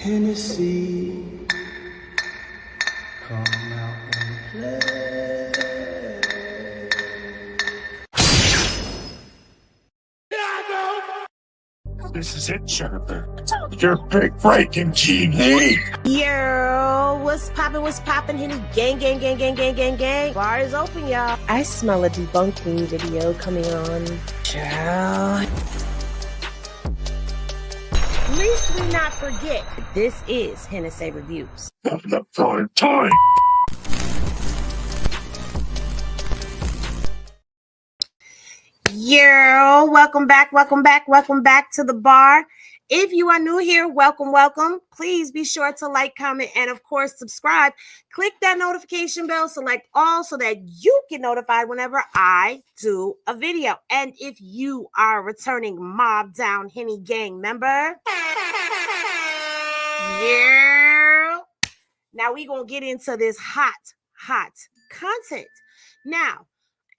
Tennessee, come out and play. This is it, Jennifer. Your big breaking J.Reed. Yo, what's poppin', Henny? Gang. Bar is open, y'all. I smell a debunking video coming on. Child. At least we not forget, this is Hennessy Reviews. Having a fun time. Yo, welcome back to the bar. If you are new here, welcome. Please be sure to like, comment, and of course, subscribe. Click that notification bell, select all so that you get notified whenever I do a video. And if you are a returning Mob Down Henny Gang member, yeah. Now we're going to get into this hot content. Now,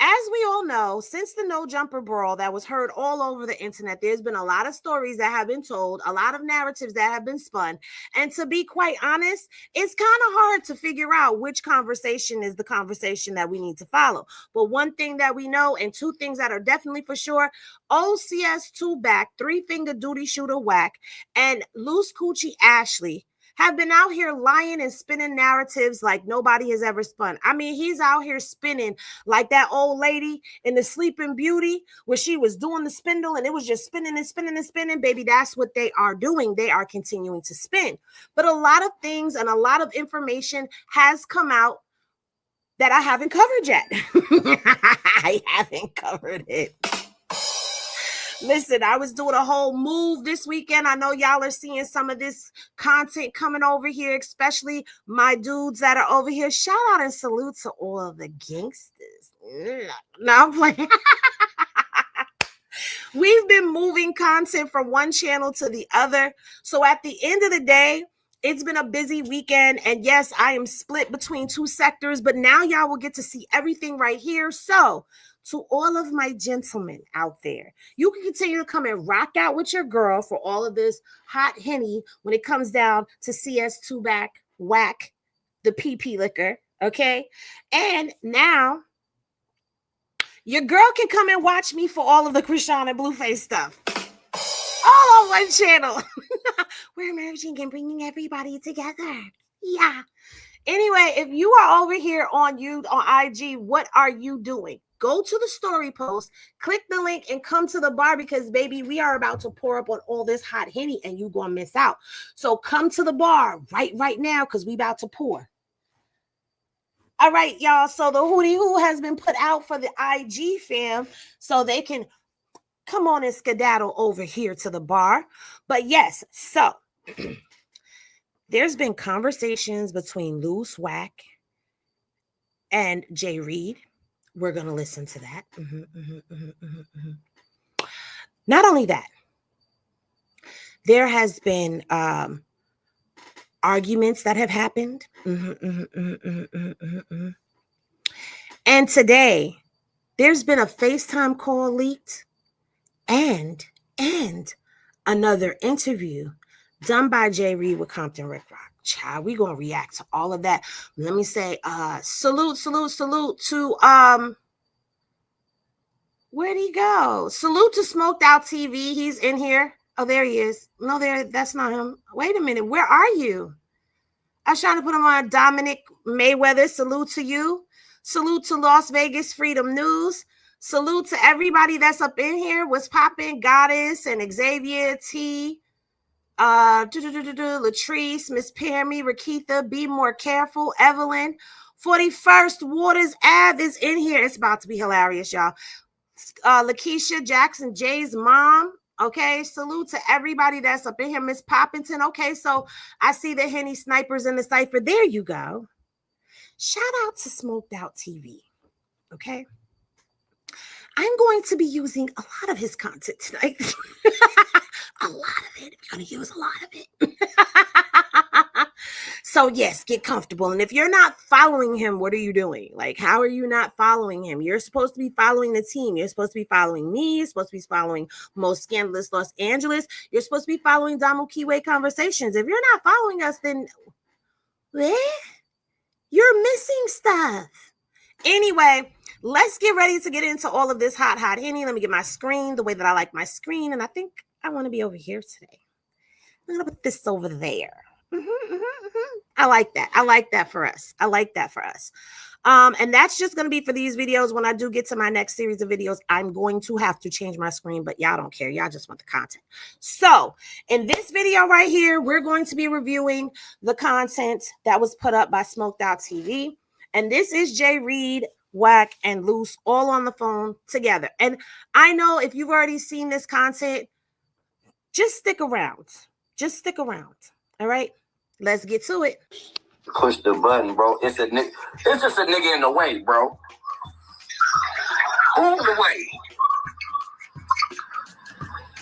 as we all know, since the No Jumper Brawl that was heard all over the internet, there's been a lot of stories that have been told, a lot of narratives that have been spun. And to be quite honest, it's kind of hard to figure out which conversation is the conversation that we need to follow. But one thing that we know, and two things that are definitely for sure, OCS2 back, 3-finger duty shooter whack, and Luce Coochie Ashley have been out here lying and spinning narratives like nobody has ever spun. I mean, he's out here spinning like that old lady in the Sleeping Beauty where she was doing the spindle and it was just spinning. Baby, that's what they are doing. They are continuing to spin. But a lot of things and a lot of information has come out that I haven't covered yet. I haven't covered it. Listen, I was doing a whole move this weekend. I know y'all are seeing some of this content coming over here, especially my dudes that are over here. Shout out and salute to all of the gangsters. No, I'm playing. We've been moving content from one channel to the other. So at the end of the day, it's been a busy weekend. And yes, I am split between two sectors, but now y'all will get to see everything right here. So to all of my gentlemen out there, you can continue to come and rock out with your girl for all of this hot Henny when it comes down to CS2 back, whack, the PP liquor, okay? And now your girl can come and watch me for all of the Krishan and Blueface stuff. All on one channel. We're merging and bringing everybody together. Yeah. Anyway, if you are over here on IG, what are you doing? Go to the story post, click the link, and come to the bar because, baby, we are about to pour up on all this hot Henny and you gonna miss out. So come to the bar right now because we about to pour. All right, y'all. So the hootie hoo has been put out for the IG fam so they can come on and skedaddle over here to the bar. But yes, so there's been conversations between Luce Whack and J.Reed. We're going to listen to that. Not only that, there has been arguments that have happened. And today, there's been a FaceTime call leaked and another interview done by J.Reed with Compton Ricc Rocc. Child, we gonna react to all of that. Let me say salute to where'd he go? Salute to Smoked Out TV. He's in here. Oh, there he is. No, that's not him. Wait a minute, where are you? I was trying to put him on. Dominic Mayweather, salute to you. Salute to Las Vegas Freedom News. Salute to everybody that's up in here. What's popping? Goddess and Xavier T. Latrice, Miss Pammy, Rakitha, Be More Careful, Evelyn, 41st Waters Ave is in here. It's about to be hilarious, y'all. Lakeisha Jackson Jay's mom. Okay, salute to everybody that's up in here. Miss Poppington. Okay, so I see the Henny snipers in the cipher. There you go. Shout out to Smoked Out TV. Okay. I'm going to be using a lot of his content tonight. A lot of it. I'm going to use a lot of it. So So yes, get comfortable. And if you're not following him, what are you doing? Like, how are you not following him? You're supposed to be following the team. You're supposed to be following me. You're supposed to be following Most Scandalous Los Angeles. You're supposed to be following Damu Kiwe Conversations. If you're not following us, then you're missing stuff. Anyway, let's get ready to get into all of this hot Henny. Let me get my screen the way that I like my screen. And I think I want to be over here today. I'm going to put this over there. I like that. I like that for us. And that's just going to be for these videos. When I do get to my next series of videos, I'm going to have to change my screen, but y'all don't care. Y'all just want the content. So in this video right here, we're going to be reviewing the content that was put up by Smoked Out TV. And this is J.Reed, Wack, and Luce all on the phone together. And I know if you've already seen this content, just stick around. All right, let's get to it. Push the button, bro. It's just a nigga in the way, bro. Who in the way?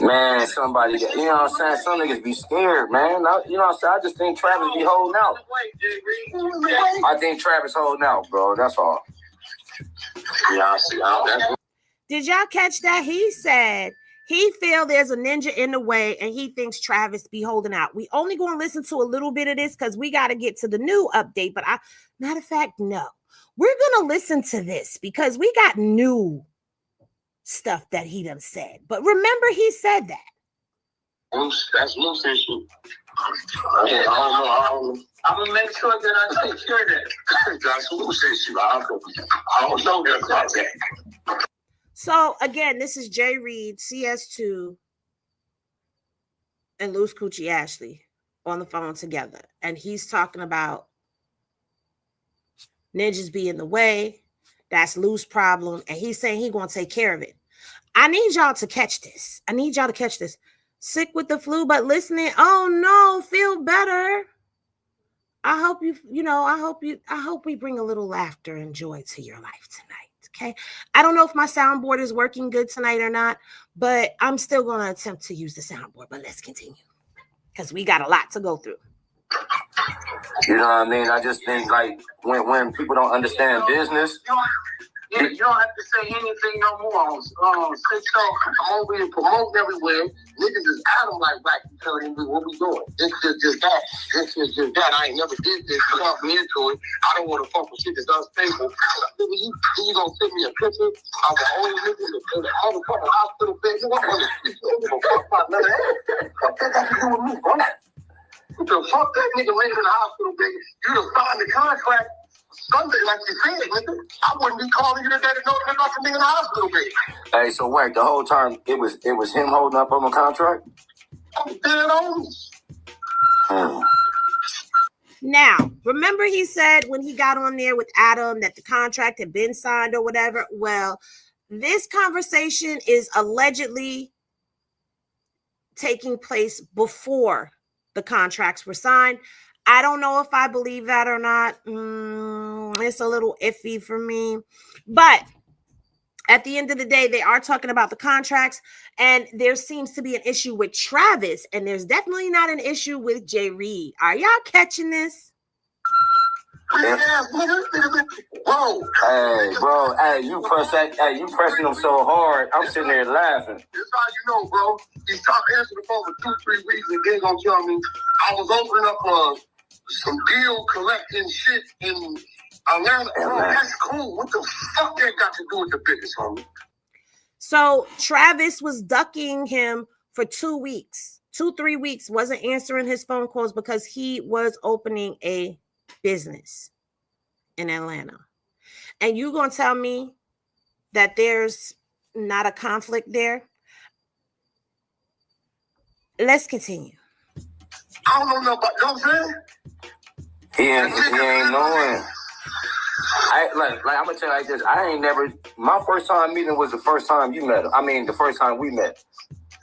Man, somebody, you know what I'm saying? Some niggas be scared, man. You know what I'm saying? I just think Travis be holding out. I think Travis holding out, bro. That's all. Yeah, I see. Did y'all catch that? He said he feel there's a ninja in the way and he thinks Travis be holding out. We only going to listen to a little bit of this because we got to get to the new update. But matter of fact, no. We're going to listen to this because we got new stuff that he done said. But remember, he said that. That's Luce issue. I don't know. I'm going to make sure that I take care of that. That's Luce issue. I don't know that. So, again, this is J.Reed, CS2, and Luce Coochie Ashley on the phone together. And he's talking about ninjas be in the way. That's Luce's problem. And he's saying he's going to take care of it. I need y'all to catch this. Sick with the flu, but listening. Oh, no, feel better. I hope we bring a little laughter and joy to your life tonight. Okay. I don't know if my soundboard is working good tonight or not, but I'm still going to attempt to use the soundboard. But let's continue because we got a lot to go through. You know what I mean? I just think like when people don't understand business. Yeah, you don't have to say anything no more. I'm over here promoting everywhere. Niggas is at them like black people telling me what we doing. This is just that. I ain't never did this. Talk me into it. I don't want to fuck with shit that's unstable. You gonna send me a picture of the old niggas in the motherfucking hospital bed? You want to fuck about none of that? What that got to do with me, bro? What the fuck that nigga laying in the hospital bed? You done signed the contract. Sunday, like you said, nigga, I wouldn't be calling you today to know that I'm in the hospital bed. Hey, so wait, the whole time it was him holding up on the contract? I'm dead on. Now, remember he said when he got on there with Adam that the contract had been signed or whatever? Well, this conversation is allegedly taking place before the contracts were signed. I don't know if I believe that or not. It's a little iffy for me. But at the end of the day, they are talking about the contracts. And there seems to be an issue with Travis. And there's definitely not an issue with J.Reed. Are y'all catching this? Yeah. Whoa. Hey, bro. Hey, you pressing them so hard. I'm sitting there laughing. That's how you know, bro. He stopped answering the phone for 2-3 weeks and then gonna tell me I was opening up some deal collecting shit in Atlanta. Bro, that's cool. What the fuck that got to do with the business, homie? So Travis was ducking him for 2 weeks. 2-3 weeks, wasn't answering his phone calls because he was opening a business in Atlanta. And you gonna tell me that there's not a conflict there? Let's continue. I don't know about, you know what I'm saying? He ain't knowing. I'm gonna tell you like this. My first time meeting was the first time you met him. I mean, the first time we met.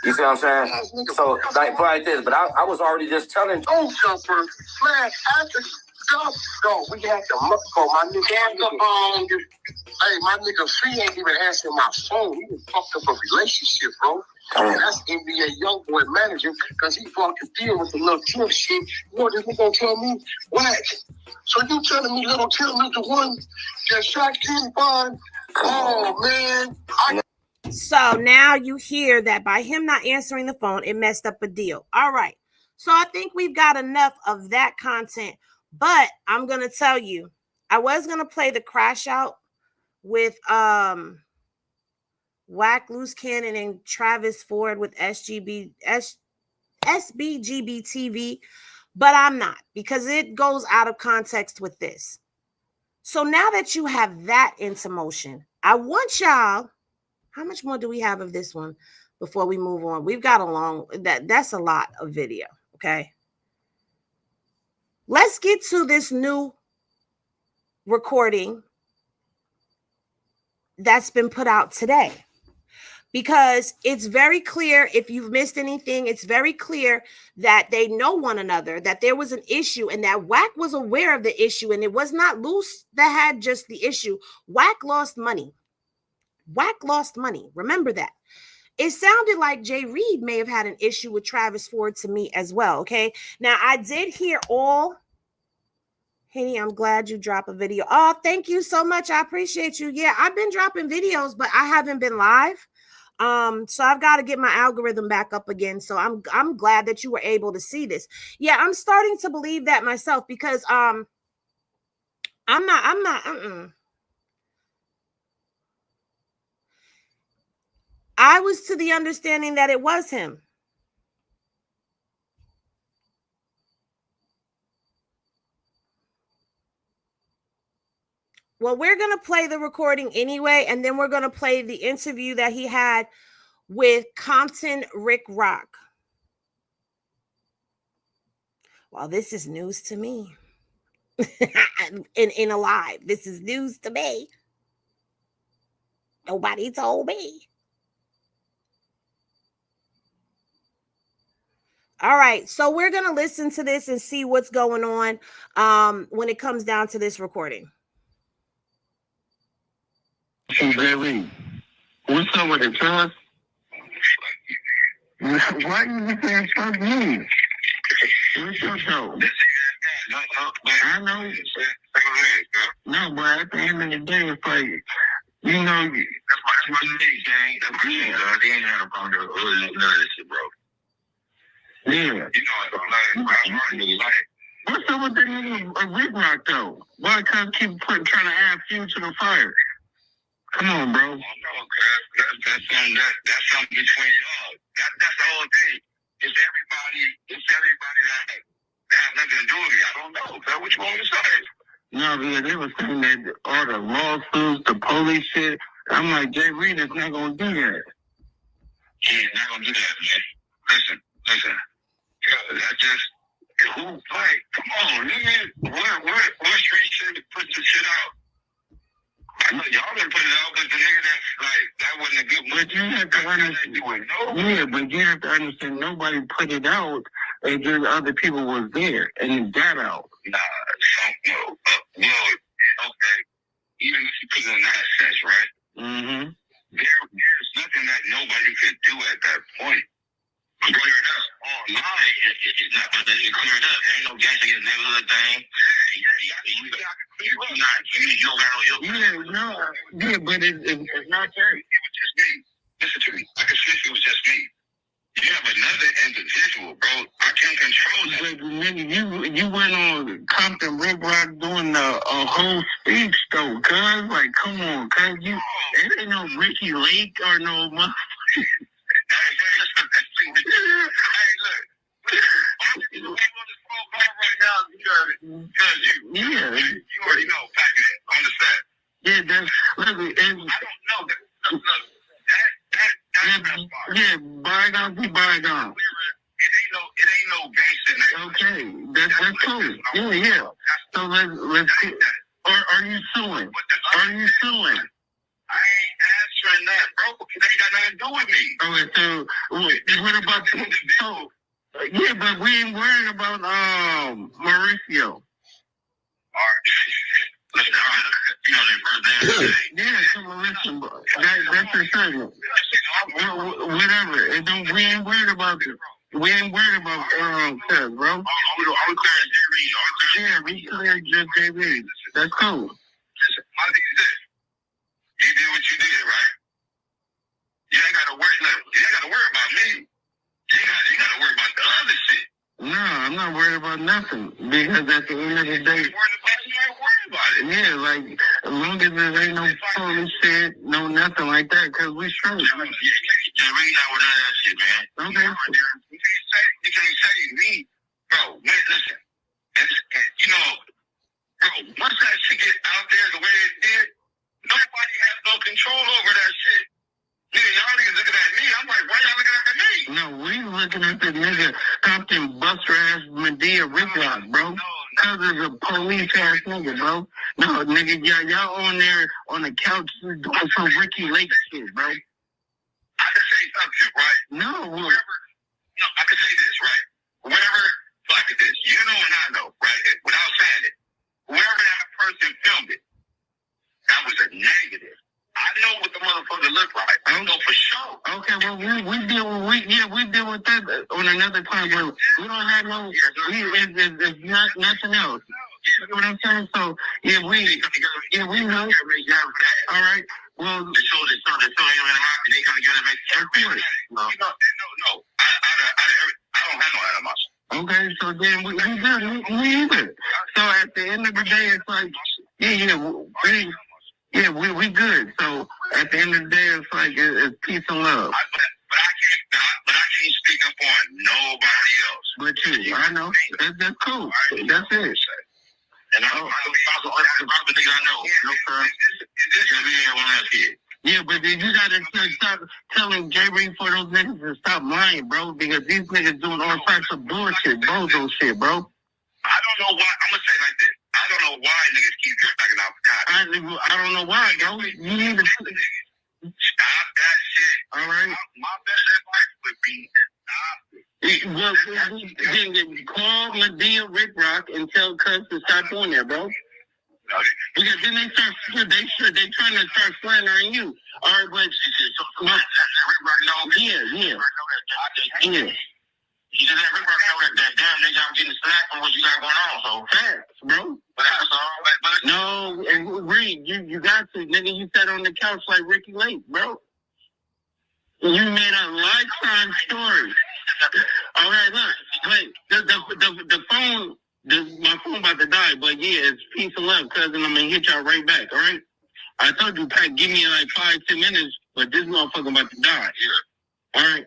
You see what I'm saying? So, like this, but I was already just telling. Don't jumper, flash, after. So we had to for my nigga. Hey, my nigga, Free ain't even answering my phone. He just fucked up a relationship, bro. And that's NBA young boy manager because he fucking deal with the little Tim shit. You know what this nigga gonna tell me? What? So you telling me little Tim is the one that shot King Bond? Oh man. So now you hear that by him not answering the phone, it messed up a deal. All right. So I think we've got enough of that content. But I'm gonna tell you, I was gonna play the crash out with Whack, Luce Cannon, and Travis Ford with SBGB TV, but I'm not, because it goes out of context with this. So now that you have that into motion, I want y'all, how much more do we have of this one before we move on? We've got a long, that's a lot of video, okay? Let's get to this new recording that's been put out today, because it's very clear. If you've missed anything, it's very clear that they know one another, that there was an issue, and that Whack was aware of the issue, and it was not Luce that had just the issue. Whack lost money. Whack lost money. Remember that. It sounded like J.Reed may have had an issue with Travis Ford to me as well, okay? Now, I did hear all... Henny, I'm glad you dropped a video. Oh, thank you so much. I appreciate you. Yeah, I've been dropping videos, but I haven't been live. So I've got to get my algorithm back up again. So I'm glad that you were able to see this. Yeah, I'm starting to believe that myself, because I'm not. I was to the understanding that it was him. Well, we're going to play the recording anyway, and then we're going to play the interview that he had with Compton Ricc Rocc. Well, this is news to me. in a live, this is news to me. Nobody told me. All right, so we're going to listen to this and see what's going on when it comes down to this recording. J.Reed, what's up with it, John? Why you saying fuck me? What's your show? I know. No, but at the end of the day, it's like, you know, that's my thing, gang. That's my thing, dog. They ain't had a problem with none of this shit, bro. Yeah. You know, I'm like, what's up with the nigga Ricc Rocc, though? Why can't keep trying to add fuel to the fire? Come on, bro. I know, cuz. That's something between y'all. That's the whole thing. It's everybody that has nothing to do with me. I don't know, cuz. What you want me to say? No, yeah, they were saying that all the lawsuits, the police shit. I'm like, J.Reed is not going to do that. Yeah, not going to do that, man. Listen. Yeah, that's just, who, like, come on, nigga. What street shit to put this shit out? I know y'all been putting it out, but the nigga that wasn't a good one. But you have to understand, yeah, but you have to understand, nobody put it out, and just other people was there, and it got out. Nah, well, okay, even if you put it in that sense, right? Mm-hmm. There's nothing that nobody could do at that point. Clear it up online. It's not about that. It cleared up. Ain't no gangster getting that little thing. Yeah, but it's not that. It was just me. Listen to me. I can see it was just me. You have another individual, bro. I can't control that. But nigga, you went on Compton Ricc Rocc doing a whole speech though, cuz. Like, come on, cuz. It ain't no Ricky Lake or no motherfucker. Hey, look. I'm on this phone call right now because you already know. Back it on the set. Yeah, that's look. I don't know that. That's yeah, bygones be bygones. It ain't no gangster. Okay, that's cool. Yeah. So let's. Are you suing? Are you suing? I ain't answering that, bro. They ain't got nothing to do with me. Okay, so what about the individual? Yeah, but we ain't worrying about Mauricio. Yeah, come on, listen, bro. That's the segment. Whatever. We ain't worried about it. We ain't worried about Cuz, bro. I'm clearing J.Reed. Yeah, we cleared just J.Reed. That's cool. Listen, my thing is this. You did what you did, right? You ain't got to worry. Look, you ain't got to worry about me. You got to worry about the other shit. No, I'm not worried about nothing. Because at the end of the day, You ain't worried about it. yeah, like, as long as there ain't no phony shit, no nothing like that, because we straight. J.Reed not with that shit, man. Okay. You can't say me, bro. Man, listen. And, bro, once that shit get out there the way it did, nobody has no control over that shit. Nigga, y'all niggas looking at me. I'm like, why y'all looking at me? No, we looking at the nigga Compton Buster ass Medea Ricc Rocc, bro. Cuz is a police ass nigga, bro. No, nigga, y'all on there on the couch doing some Ricky Lake shit, bro. I can say something, right? No, I can say this, right? Whoever, like this, you know and I know, right? Without saying it, whoever that person filmed it, that was a negative. I know what the motherfucker looked like. I don't know for sure. okay, well we deal with that on another time, but we don't have no. It's not nothing else. You know what I'm saying? So we know. All right. Well, They told him in the mouth, and they come together and make everything. No. I don't have no animosity. okay, so then we good. We either. So at the end of the day, it's like, we good. So at the end of the day, it's like it's peace and love. But I can't speak up on nobody else. But I know that's cool. That's it. And I'm the nigga I know. And this is me and one else here. Yeah, but then you gotta stop telling J.Reed for those niggas to stop lying, bro, because these niggas doing all types of bullshit, bozo shit, bro. I don't know why. I'm gonna say it like this. I don't know why niggas keep backing out the cops. I don't know why, bro. You need to Stop that shit. all right. My best advice would be stop it. Well, then call Medea Ricc Rocc and tell Cuz to stop doing that, bro. Because then they trying to start slandering you. All right, but yeah. You just let Ricc Rocc know that damn nigga I'm getting slack from what you got going on. So Facts, bro. but that's all. But No, and Reed, you got to, nigga. You sat on the couch like Ricky Lake, bro. You made a lifetime story. All right, look, wait, the phone, my phone about to die, but yeah, it's peace and love, cousin. I'm gonna hit y'all right back, all right? I told you, Pat, give me like 5-10 minutes, but this motherfucker about to die. Yeah. All right.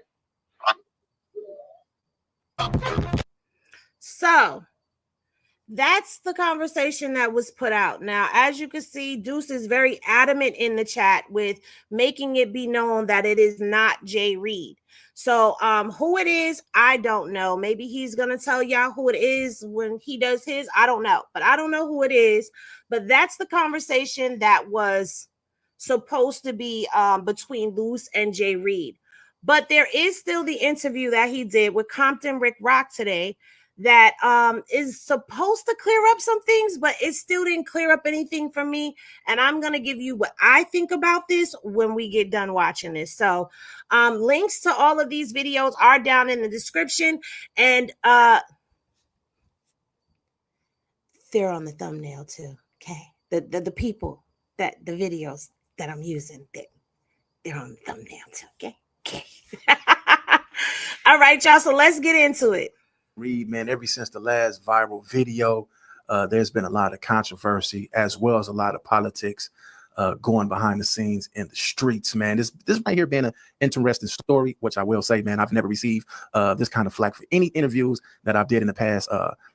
So that's the conversation that was put out. Now, as you can see, Deuce is very adamant in the chat with making it be known that it is not J.Reed. So who it is, I don't know. Maybe he's going to tell y'all who it is when he does his. I don't know. But I don't know who it is. But that's the conversation that was supposed to be between Luce and J.Reed. But there is still the interview that he did with Compton Ricc Rocc today that is supposed to clear up some things, but it still didn't clear up anything for me. And I'm going to give you what I think about this when we get done watching this. So links to all of these videos are down in the description. And they're on the thumbnail too. Okay. The people that the videos that I'm using, they're on the thumbnail too. Okay. Okay. All right, y'all. So let's get into it. Reed, man, ever since the last viral video, there's been a lot of controversy as well as a lot of politics going behind the scenes in the streets, man. This right here being an interesting story, which I will say, man, I've never received this kind of flack for any interviews that I've did in the past.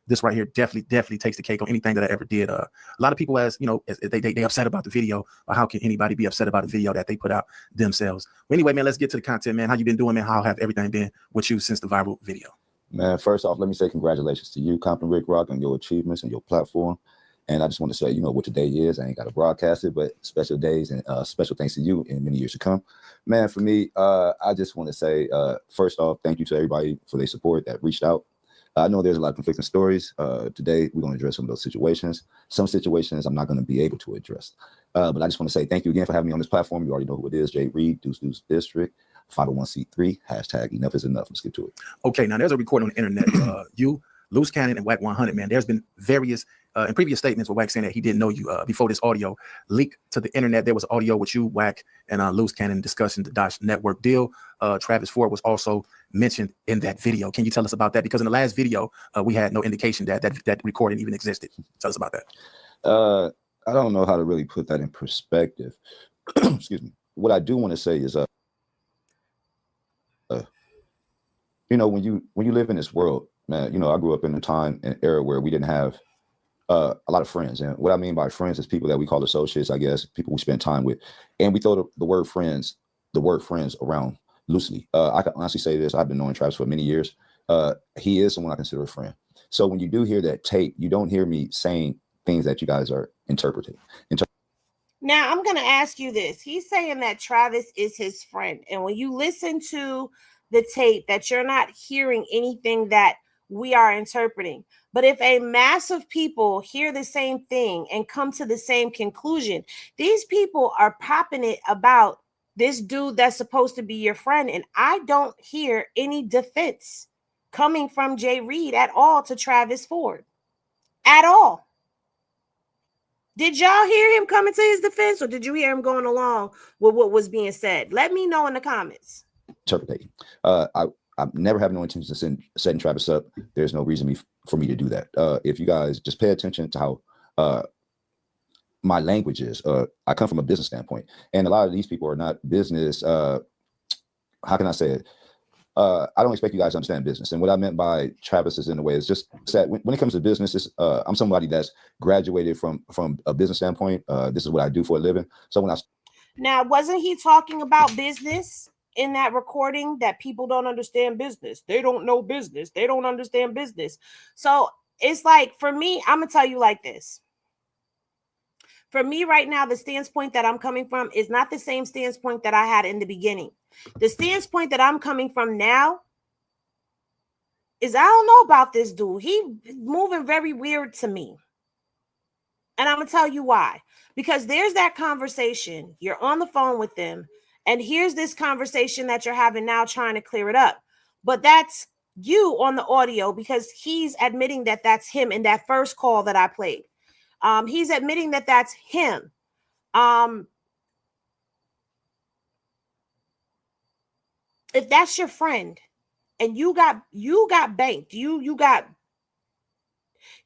This right here definitely takes the cake on anything that I ever did. A lot of people, as you know, they upset about the video, or how can anybody be upset about a video that they put out themselves? Well, anyway, man, let's get to the content, man. How you been doing, man? How have everything been with you since the viral video? Man, first off, let me say congratulations to you, Compton Ricc Rocc, on your achievements and your platform. And I just want to say, you know what today is. I ain't got to broadcast it, but special days and special thanks to you in many years to come. Man, for me, I just want to say, first off, thank you to everybody for their support that reached out. I know there's a lot of conflicting stories. Today, we're going to address some of those situations. Some situations I'm not going to be able to address. But I just want to say thank you again for having me on this platform. You already know who it is, J.Reed, Deuce District, 501c3, hashtag enough is enough. Let's get to it. Okay, now there's a recording on the internet. You, Luce Cannnon, and Wack 100, man. There's been various in previous statements with Wack saying that he didn't know you before this audio leaked to the internet. There was audio with you, Wack, and Luce Cannnon discussing the Dodge Network deal. Travis Ford was also mentioned in that video. Can you tell us about that? Because in the last video, we had no indication that that recording even existed. Tell us about that. I don't know how to really put that in perspective. Excuse me. What I do want to say is, you know, when you live in this world, man, you know, I grew up in a time and era where we didn't have a lot of friends. And what I mean by friends is people that we call associates, I guess, people we spend time with. And we throw the word friends around loosely. I can honestly say this. I've been knowing Travis for many years. He is someone I consider a friend. So when you do hear that tape, you don't hear me saying things that you guys are interpreting. Now, I'm going to ask you this. He's saying that Travis is his friend. And when you listen to the tape, that you're not hearing anything that we are interpreting. But if a mass of people hear the same thing and come to the same conclusion, these people are popping it about this dude that's supposed to be your friend. And I don't hear any defense coming from J.Reed at all to Travis Ford. At all. Did y'all hear him coming to his defense, or did you hear him going along with what was being said? Let me know in the comments. Interpreting. I never have no intentions of setting Travis up. There's no reason for me to do that. If you guys just pay attention to how my language is, I come from a business standpoint, and a lot of these people are not business. How can I say it? I don't expect you guys to understand business. And what I meant by Travis is in a way, it's just that when it comes to business, I'm somebody that's graduated from a business standpoint. This is what I do for a living. So when now, wasn't he talking about business in that recording, that people don't understand business? They don't know business. They don't understand business. So it's like, for me, I'm going to tell you like this. For me right now, the standpoint that I'm coming from is not the same standpoint that I had in the beginning. The standpoint that I'm coming from now is, I don't know about this dude. He moving very weird to me. And I'm going to tell you why. Because there's that conversation. You're on the phone with them. And here's this conversation that you're having now, trying to clear it up. But that's you on the audio, because he's admitting that that's him in that first call that I played. He's admitting that that's him. If that's your friend and you got banked, you got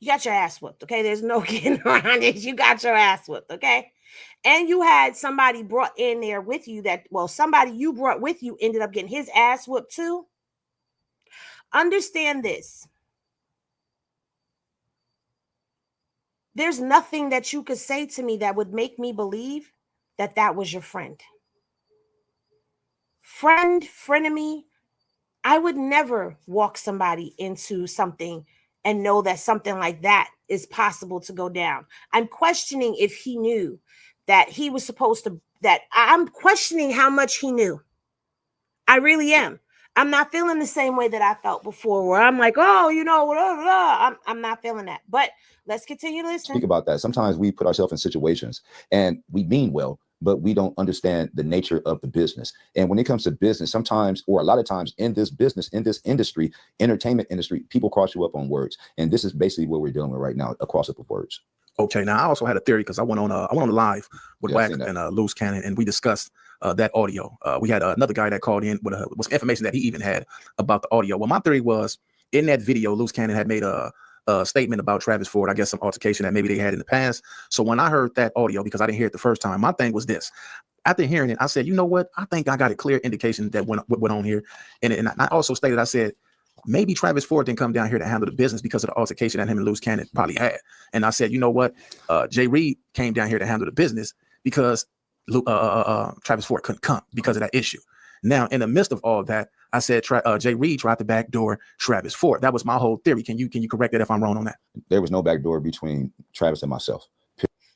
your ass whooped, okay? There's no getting around it. You got your ass whooped, okay? And you had somebody brought in there with you somebody you brought with you ended up getting his ass whooped too. Understand this. There's nothing that you could say to me that would make me believe that that was your friend. Frenemy, I would never walk somebody into something and know that something like that is possible to go down. I'm questioning if he knew that he was supposed to, I'm questioning how much he knew. I really am. I'm not feeling the same way that I felt before, where I'm like, oh, you know, blah, blah. I'm not feeling that. But let's continue to listen. Speak about that. Sometimes we put ourselves in situations and we mean well, but we don't understand the nature of the business. And when it comes to business, sometimes, or a lot of times in this business, in this industry, entertainment industry, people cross you up on words. And this is basically what we're dealing with right now, a cross up of words. Okay, now I also had a theory, because I went on the live with Wack and Luce Cannnon, and we discussed that audio. We had another guy that called in with some information that he even had about the audio. Well, my theory was, in that video, Luce Cannnon had made a statement about Travis Ford, I guess some altercation that maybe they had in the past. So when I heard that audio, because I didn't hear it the first time, my thing was this. After hearing it, I said, you know what? I think I got a clear indication that what went on here. And I also stated, I said, maybe Travis Ford didn't come down here to handle the business because of the altercation that him and Luce Cannnon probably had. And I said, you know what? J.Reed came down here to handle the business because Travis Ford couldn't come because of that issue. Now, in the midst of all that, I said J.Reed tried to backdoor Travis Ford. That was my whole theory. Can you correct that if I'm wrong on that? There was no backdoor between Travis and myself.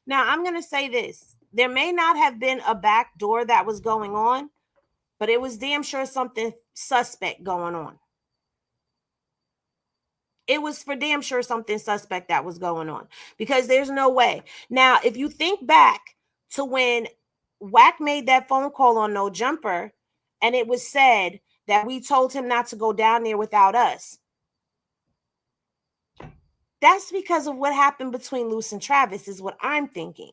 Now, I'm going to say this. There may not have been a backdoor that was going on, but it was damn sure something suspect going on. It was for damn sure something suspect that was going on, because there's no way. Now, if you think back to when Wack made that phone call on No Jumper, and it was said that we told him not to go down there without us, that's because of what happened between Luce and Travis, is what I'm thinking.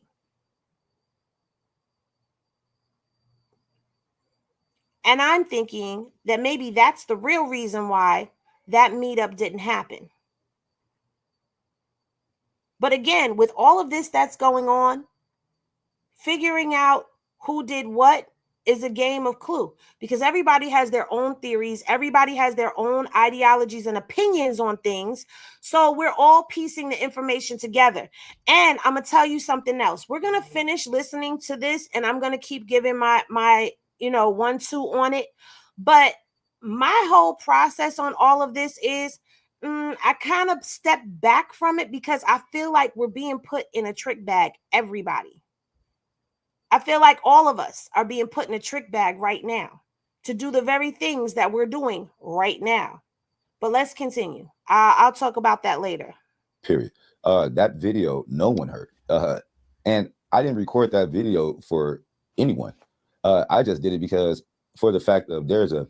And I'm thinking that maybe that's the real reason why that meetup didn't happen. But again, with all of this that's going on, figuring out who did what is a game of Clue, because everybody has their own theories. Everybody has their own ideologies and opinions on things. So we're all piecing the information together. And I'm going to tell you something else. We're going to finish listening to this, and I'm going to keep giving my 1-2 on it. But my whole process on all of this is I kind of step back from it, because I feel like we're being put in a trick bag. Everybody. I feel like all of us are being put in a trick bag right now to do the very things that we're doing right now. But let's continue. I'll talk about that later. Period. That video, no one heard. And I didn't record that video for anyone. I just did it because for the fact of there's a,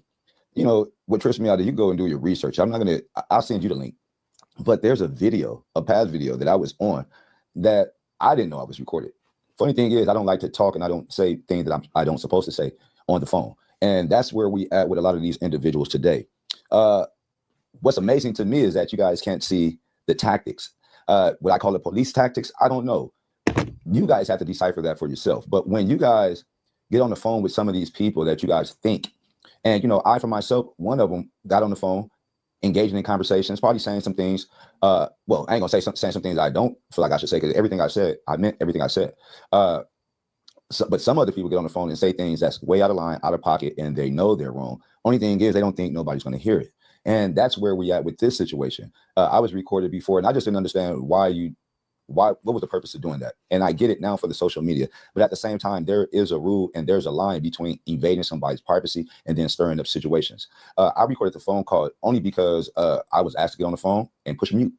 what trips me out is you go and do your research. I'll send you the link. But there's a video, a past video that I was on that I didn't know I was recorded. Funny thing is, I don't like to talk and I don't say things that I don't supposed to say on the phone. And that's where we at with a lot of these individuals today. What's amazing to me is that you guys can't see the tactics. What I call the police tactics, I don't know. You guys have to decipher that for yourself. But when you guys get on the phone with some of these people that you guys think, and, I, for myself, one of them got on the phone, engaging in conversations, probably saying some things. Well, I ain't gonna say saying some things I don't feel like I should say, because everything I said, I meant everything I said. But some other people get on the phone and say things that's way out of line, out of pocket, and they know they're wrong. Only thing is, they don't think nobody's going to hear it. And that's where we at with this situation. I was recorded before, and I just didn't understand what was the purpose of doing that? And I get it now for the social media, but at the same time, there is a rule and there's a line between invading somebody's privacy and then stirring up situations. I recorded the phone call only because I was asked to get on the phone and push mute,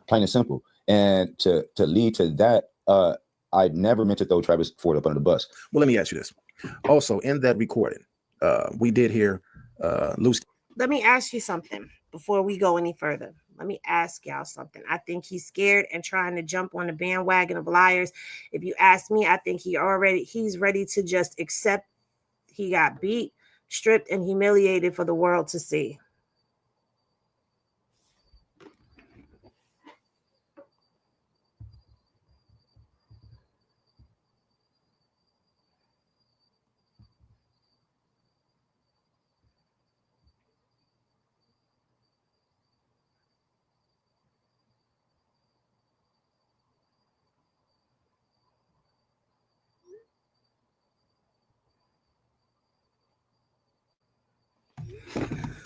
plain and simple. And to lead to that, I never meant to throw Travis Ford up under the bus. Well, let me ask you this. Also, in that recording, we did hear Luce. Let me ask you something before we go any further. Let me ask y'all something. I think he's scared and trying to jump on the bandwagon of liars. If you ask me, I think he's ready to just accept he got beat, stripped, and humiliated for the world to see.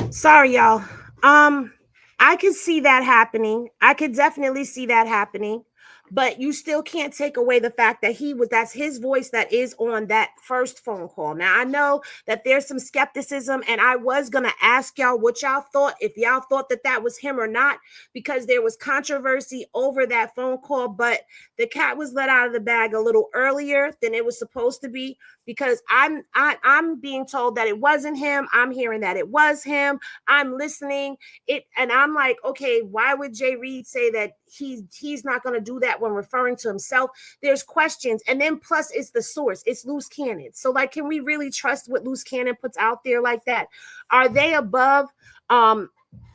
Sorry, y'all. I could see that happening. I could definitely see that happening. But you still can't take away the fact that that's his voice that is on that first phone call. Now, I know that there's some skepticism, and I was going to ask y'all what y'all thought, if y'all thought that was him or not, because there was controversy over that phone call, but the cat was let out of the bag a little earlier than it was supposed to be, because I'm being told that it wasn't him. I'm hearing that it was him. I'm listening and I'm like, okay, why would J.Reed say that he's not going to do that when referring to himself? There's questions. And then plus it's the source. It's Luce Cannnon. So like, can we really trust what Luce Cannnon puts out there like that? Are they above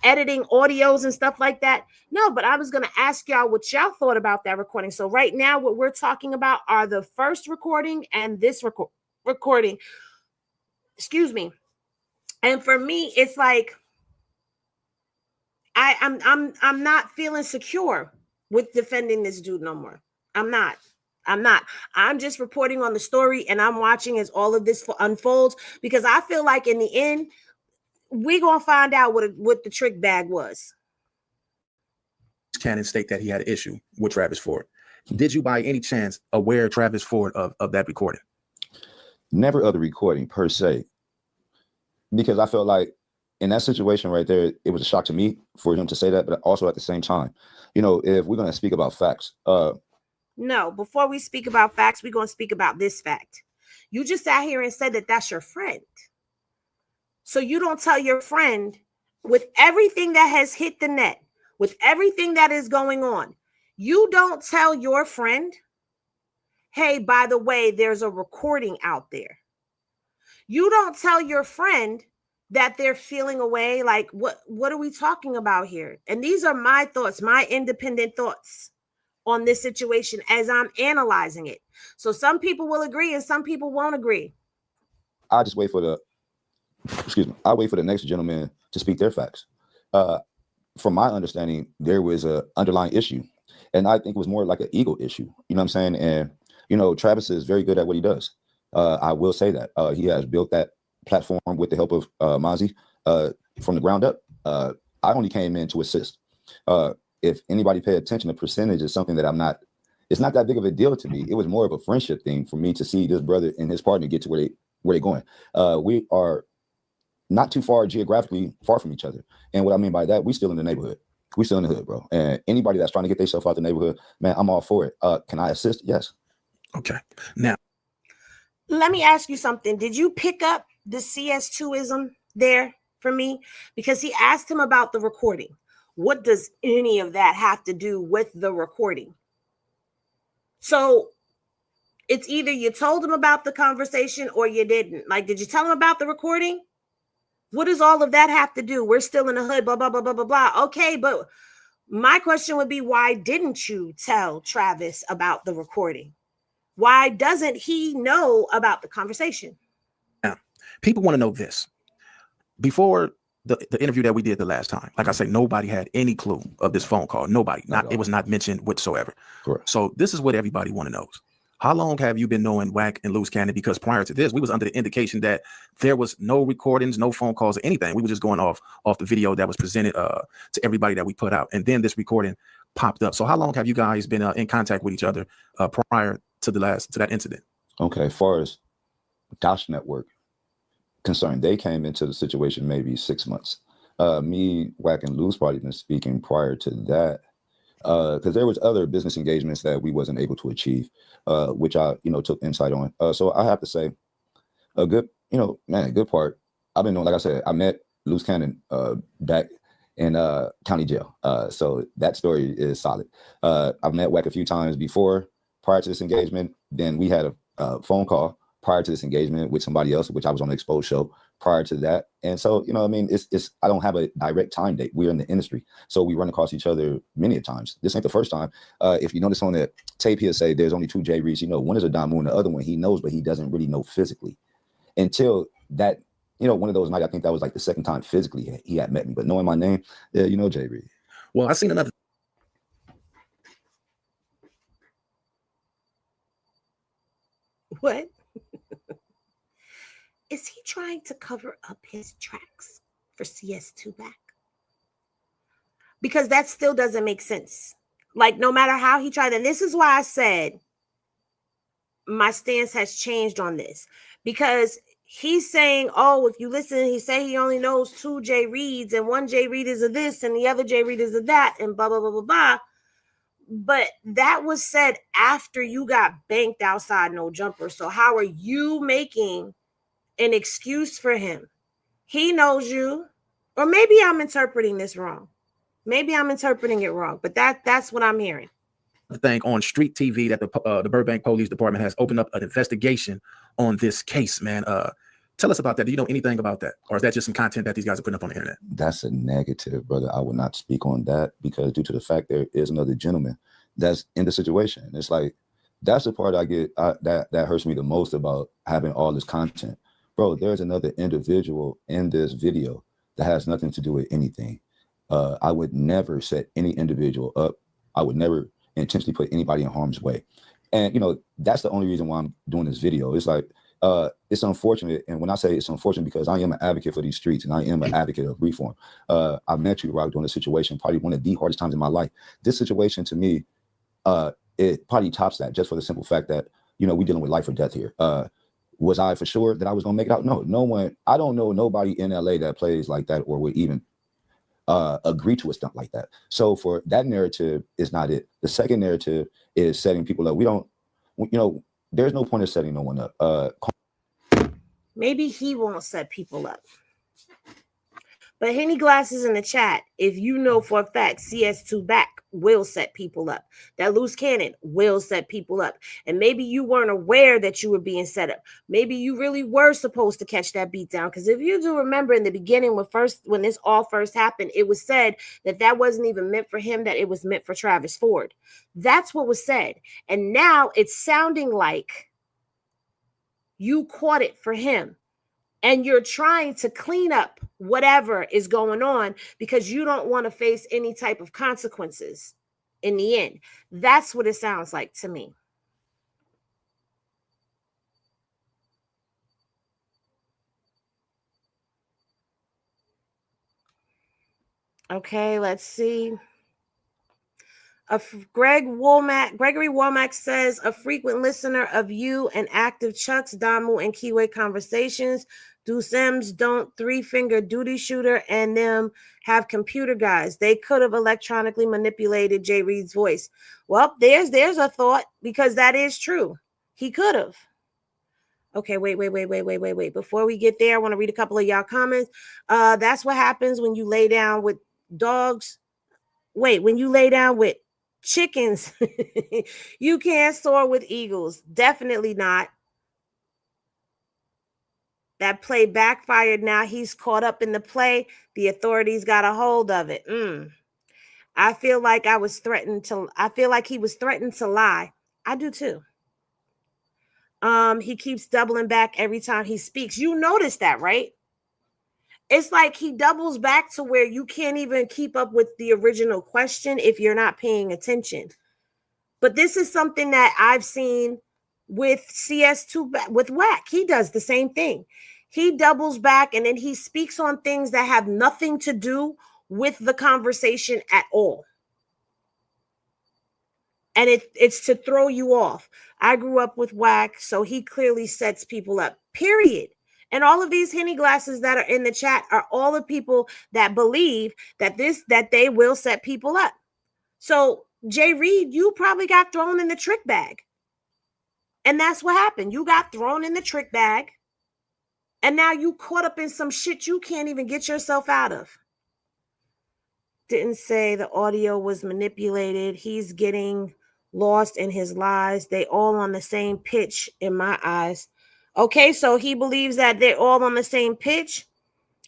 editing audios and stuff like that? No, but I was going to ask y'all what y'all thought about that recording. So right now, what we're talking about are the first recording and this recording. Excuse me. And for me, it's like, I'm not feeling secure with defending this dude no more. I'm not. I'm just reporting on the story, and I'm watching as all of this unfolds, because I feel like in the end, we're going to find out what the trick bag was. Cannon state that he had an issue with Travis Ford. Did you by any chance aware Travis Ford of that recording? Never of the recording per se, because I felt like in that situation right there, it was a shock to me for him to say that, but also at the same time, you know, if we're going to speak about facts, no, before we speak about facts, we're going to speak about this fact. You just sat here and said that that's your friend. So you don't tell your friend, with everything that has hit the net, with everything that is going on, you don't tell your friend, hey, by the way, there's a recording out there. You don't tell your friend that they're feeling away. Like, what are we talking about here? And these are my thoughts, my independent thoughts on this situation as I'm analyzing it. So some people will agree and some people won't agree. I just wait for the, I wait for the next gentleman to speak their facts. From my understanding, there was a underlying issue, and I think it was more like an ego issue. You know what I'm saying? And, you know, Travis is very good at what he does. I will say that he has built that platform with the help of Mozzie from the ground up. I only came in to assist. If anybody pay attention, the percentage is something that it's not that big of a deal to me. It was more of a friendship thing for me to see this brother and his partner get to where they're going. We are not too far geographically far from each other. And what I mean by that, we still in the neighborhood. We still in the hood, bro. And anybody that's trying to get themselves out the neighborhood, man, I'm all for it. Can I assist? Yes. Okay. Now, let me ask you something. Did you pick up the CS2ism there for me? Because he asked him about the recording. What does any of that have to do with the recording? So it's either you told him about the conversation or you didn't. Like, did you tell him about the recording? What does all of that have to do? We're still in the hood, blah, blah, blah, blah, blah, blah. Okay, but my question would be, why didn't you tell Travis about the recording? Why doesn't he know about the conversation? now people want to know this. Before the interview that we did the last time, like I say, nobody had any clue of this phone call. Nobody. It was not mentioned whatsoever. Correct. So this is what everybody want to know. How long have you been knowing Ricc and Luce Cannnon? Because prior to this, we was under the indication that there was no recordings, no phone calls or anything. We were just going off the video that was presented to everybody that we put out. And then this recording popped up. So how long have you guys been in contact with each other prior to that incident? Okay. As far as Dosh Network concerned, they came into the situation maybe 6 months. Me, Ricc, and Luce probably been speaking prior to that. Because there was other business engagements that we wasn't able to achieve, which I, took insight on. So I have to say a good, good part. I've been doing, like I said, I met Luce Cannnon back in county jail. So that story is solid. I've met Ricc a few times before, prior to this engagement. Then we had a phone call prior to this engagement with somebody else, which I was on the Exposed show prior to that. And so, it's I don't have a direct time date. We're in the industry, so we run across each other many a times. This ain't the first time. If you notice on the tape here, say there's only two J.Reeds, one is a Don Moon, the other one he knows, but he doesn't really know physically until that, one of those nights. I think that was like the second time physically he had met me, but knowing my name, yeah, J.Reed. Well, I seen another. What? Is he trying to cover up his tracks for CS2 back? Because that still doesn't make sense. Like, no matter how he tried, and this is why I said my stance has changed on this. Because he's saying, oh, if you listen, he say he only knows two J.Reeds, and one J.Reed is a this, and the other J.Reed is a that, and blah, blah, blah, blah, blah. But that was said after you got banked outside no jumper. So how are you making an excuse for him? He knows you. Or maybe I'm interpreting this wrong. Maybe I'm interpreting it wrong, but that's what I'm hearing. The thing on street TV that the Burbank Police Department has opened up an investigation on this case, man. Tell us about that. Do you know anything about that? Or is that just some content that these guys are putting up on the internet? That's a negative, brother. I would not speak on that because due to the fact there is another gentleman that's in the situation. It's like, that's the part I get that hurts me the most about having all this content. Bro, there's another individual in this video that has nothing to do with anything. I would never set any individual up. I would never intentionally put anybody in harm's way. And, that's the only reason why I'm doing this video. It's like, it's unfortunate. And when I say it's unfortunate, because I am an advocate for these streets and I am an advocate of reform. I met you, Rocc, during this situation, probably one of the hardest times in my life. This situation to me, it probably tops that just for the simple fact that, we're dealing with life or death here. Was I for sure that I was gonna make it out? No, no one. I don't know nobody in LA that plays like that or would even agree to a stunt like that. So for that narrative is not it. The second narrative is setting people up. We don't, there's no point of setting no one up. Maybe he won't set people up. But Henny Glasses in the chat, if you know for a fact CS2 back will set people up, that Luce Cannon will set people up. And maybe you weren't aware that you were being set up. Maybe you really were supposed to catch that beat down. Because if you do remember in the beginning when this all first happened, it was said that wasn't even meant for him, that it was meant for Travis Ford. That's what was said. And now it's sounding like you caught it for him. And you're trying to clean up whatever is going on because you don't want to face any type of consequences in the end. That's what it sounds like to me. Okay, let's see. Gregory Womack says, a frequent listener of you and active Chuck's, Damu, and Keyway conversations. Do Sims don't three-finger duty shooter and them have computer guys. They could have electronically manipulated J.Reed's voice. Well, there's a thought, because that is true. He could have. Okay, wait. Before we get there, I want to read a couple of y'all comments. That's what happens when you lay down with dogs. Wait, when you lay down with chickens, you can't soar with eagles. Definitely not. That play backfired. Now he's caught up in the play. The authorities got a hold of it. I feel like he was threatened to lie. I do too. He keeps doubling back every time he speaks. You notice that, right? It's like he doubles back to where you can't even keep up with the original question if you're not paying attention. But this is something that I've seen with CS2, with Whack. He does the same thing. He doubles back and then he speaks on things that have nothing to do with the conversation at all. And it's to throw you off. I grew up with Whack, so he clearly sets people up, period. And all of these Henny Glasses that are in the chat are all the people that believe that they will set people up. So J.Reed, you probably got thrown in the trick bag. And that's what happened. You got thrown in the trick bag. And now you caught up in some shit you can't even get yourself out of. Didn't say the audio was manipulated. He's getting lost in his lies. They all on the same pitch in my eyes. Okay, so he believes that they're all on the same pitch.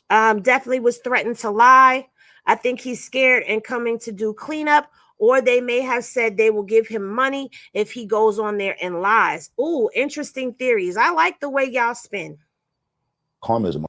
Definitely was threatened to lie. I think he's scared and coming to do cleanup. Or they may have said they will give him money if he goes on there and lies. Ooh, interesting theories. I like the way y'all spin. Karma is a,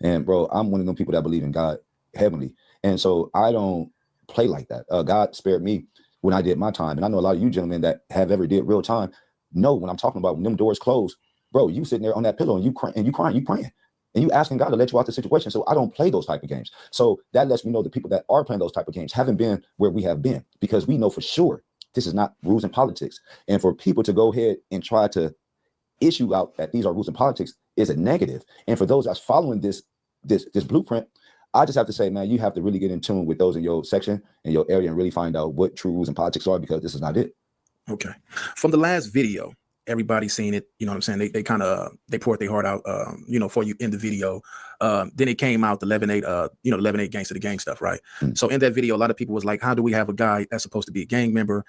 and bro, I'm one of them people that believe in God heavenly. And so I don't play like that. God spared me when I did my time. And I know a lot of you gentlemen that have ever did real time know when I'm talking about when them doors close, bro, you sitting there on that pillow and you crying, you praying. And you asking God to let you out the situation. So I don't play those type of games. So that lets me know the people that are playing those type of games haven't been where we have been, because we know for sure this is not rules and politics. And for people to go ahead and try to issue out that these are rules and politics is a negative. And for those that's following this blueprint, I just have to say, man, you have to really get in tune with those in your section and your area and really find out what true rules and politics are, because this is not it. Okay. From the last video, everybody's seen it. You know what I'm saying? They kind of they poured their heart out, for you in the video. Then it came out the 11-8, 11-8 Gangsta the Gang stuff, right? So in that video, a lot of people was like, how do we have a guy that's supposed to be a gang member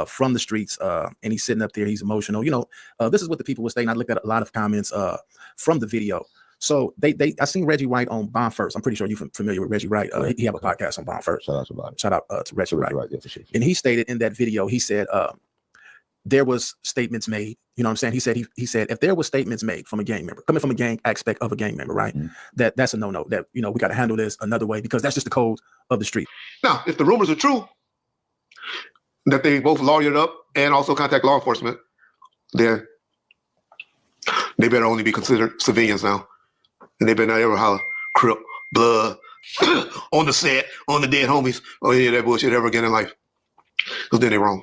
from the streets, and he's sitting up there, he's emotional. This is what the people were saying. I looked at a lot of comments from the video. So I seen Reggie Wright on Bond First. I'm pretty sure you're familiar with Reggie Wright. He have a podcast on Bond First. Shout out to Reggie Wright. Yeah, for sure. And he stated in that video, he said there was statements made. You know what I'm saying? He said if there was statements made from a gang member, coming from a gang aspect of a gang member, right? That's a no-no. That we got to handle this another way, because that's just the code of the street. Now, if the rumors are true that they both lawyered up and also contact law enforcement, then they better only be considered civilians now. And they better not ever holler Crip, blood, on the set, on the dead homies, or any of that bullshit ever again in life. Because then they're wrong.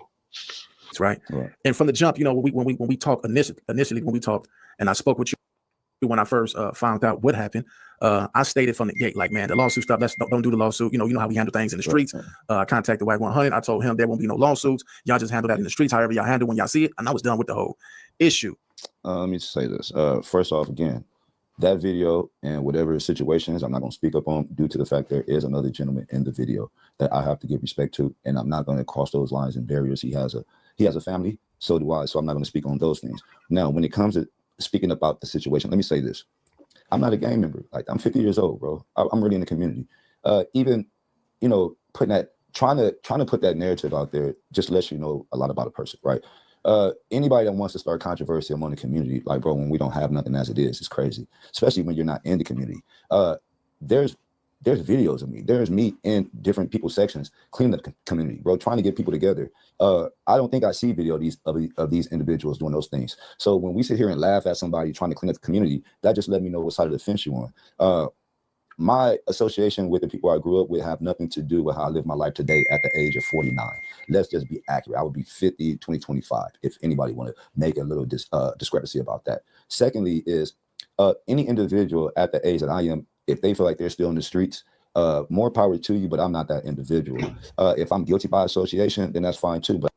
politics, right? And from the jump, you know, when we talked initially when we talked, and I spoke with you when I first found out what happened, I stated from the gate, like, man, the lawsuit stuff, don't do the lawsuit. You know how we handle things in the streets. I contacted White 100. I told him there won't be no lawsuits. Y'all just handle that in the streets, however y'all handle when y'all see it. And I was done with the whole issue. Let me say this. First off, again, that video and whatever the situation is, I'm not going to speak up on due to the fact there is another gentleman in the video that I have to give respect to, and I'm not going to cross those lines and barriers. He has a family, so do I. So I'm not going to speak on those things. Now, when it comes to speaking about the situation, let me say this. I'm not a gang member. Like, I'm 50 years old, bro. I'm really in the community. Even, you know, trying to put that narrative out there just lets you know a lot about a person, right? Anybody that wants to start controversy among the community, like, bro, when we don't have nothing as it is, it's crazy, especially when you're not in the community. There's videos of me. There's me in different people's sections cleaning up the community, bro, trying to get people together. I don't think I see video of these individuals doing those things. So when we sit here and laugh at somebody trying to clean up the community, that just let me know what side of the fence you're on. My association with the people I grew up with have nothing to do with how I live my life today at the age of 49. Let's just be accurate. I would be 50, 2025, if anybody want to make a little discrepancy about that. Secondly is any individual at the age that I am, if they feel like they're still in the streets, more power to you, but I'm not that individual. If I'm guilty by association, then that's fine too. But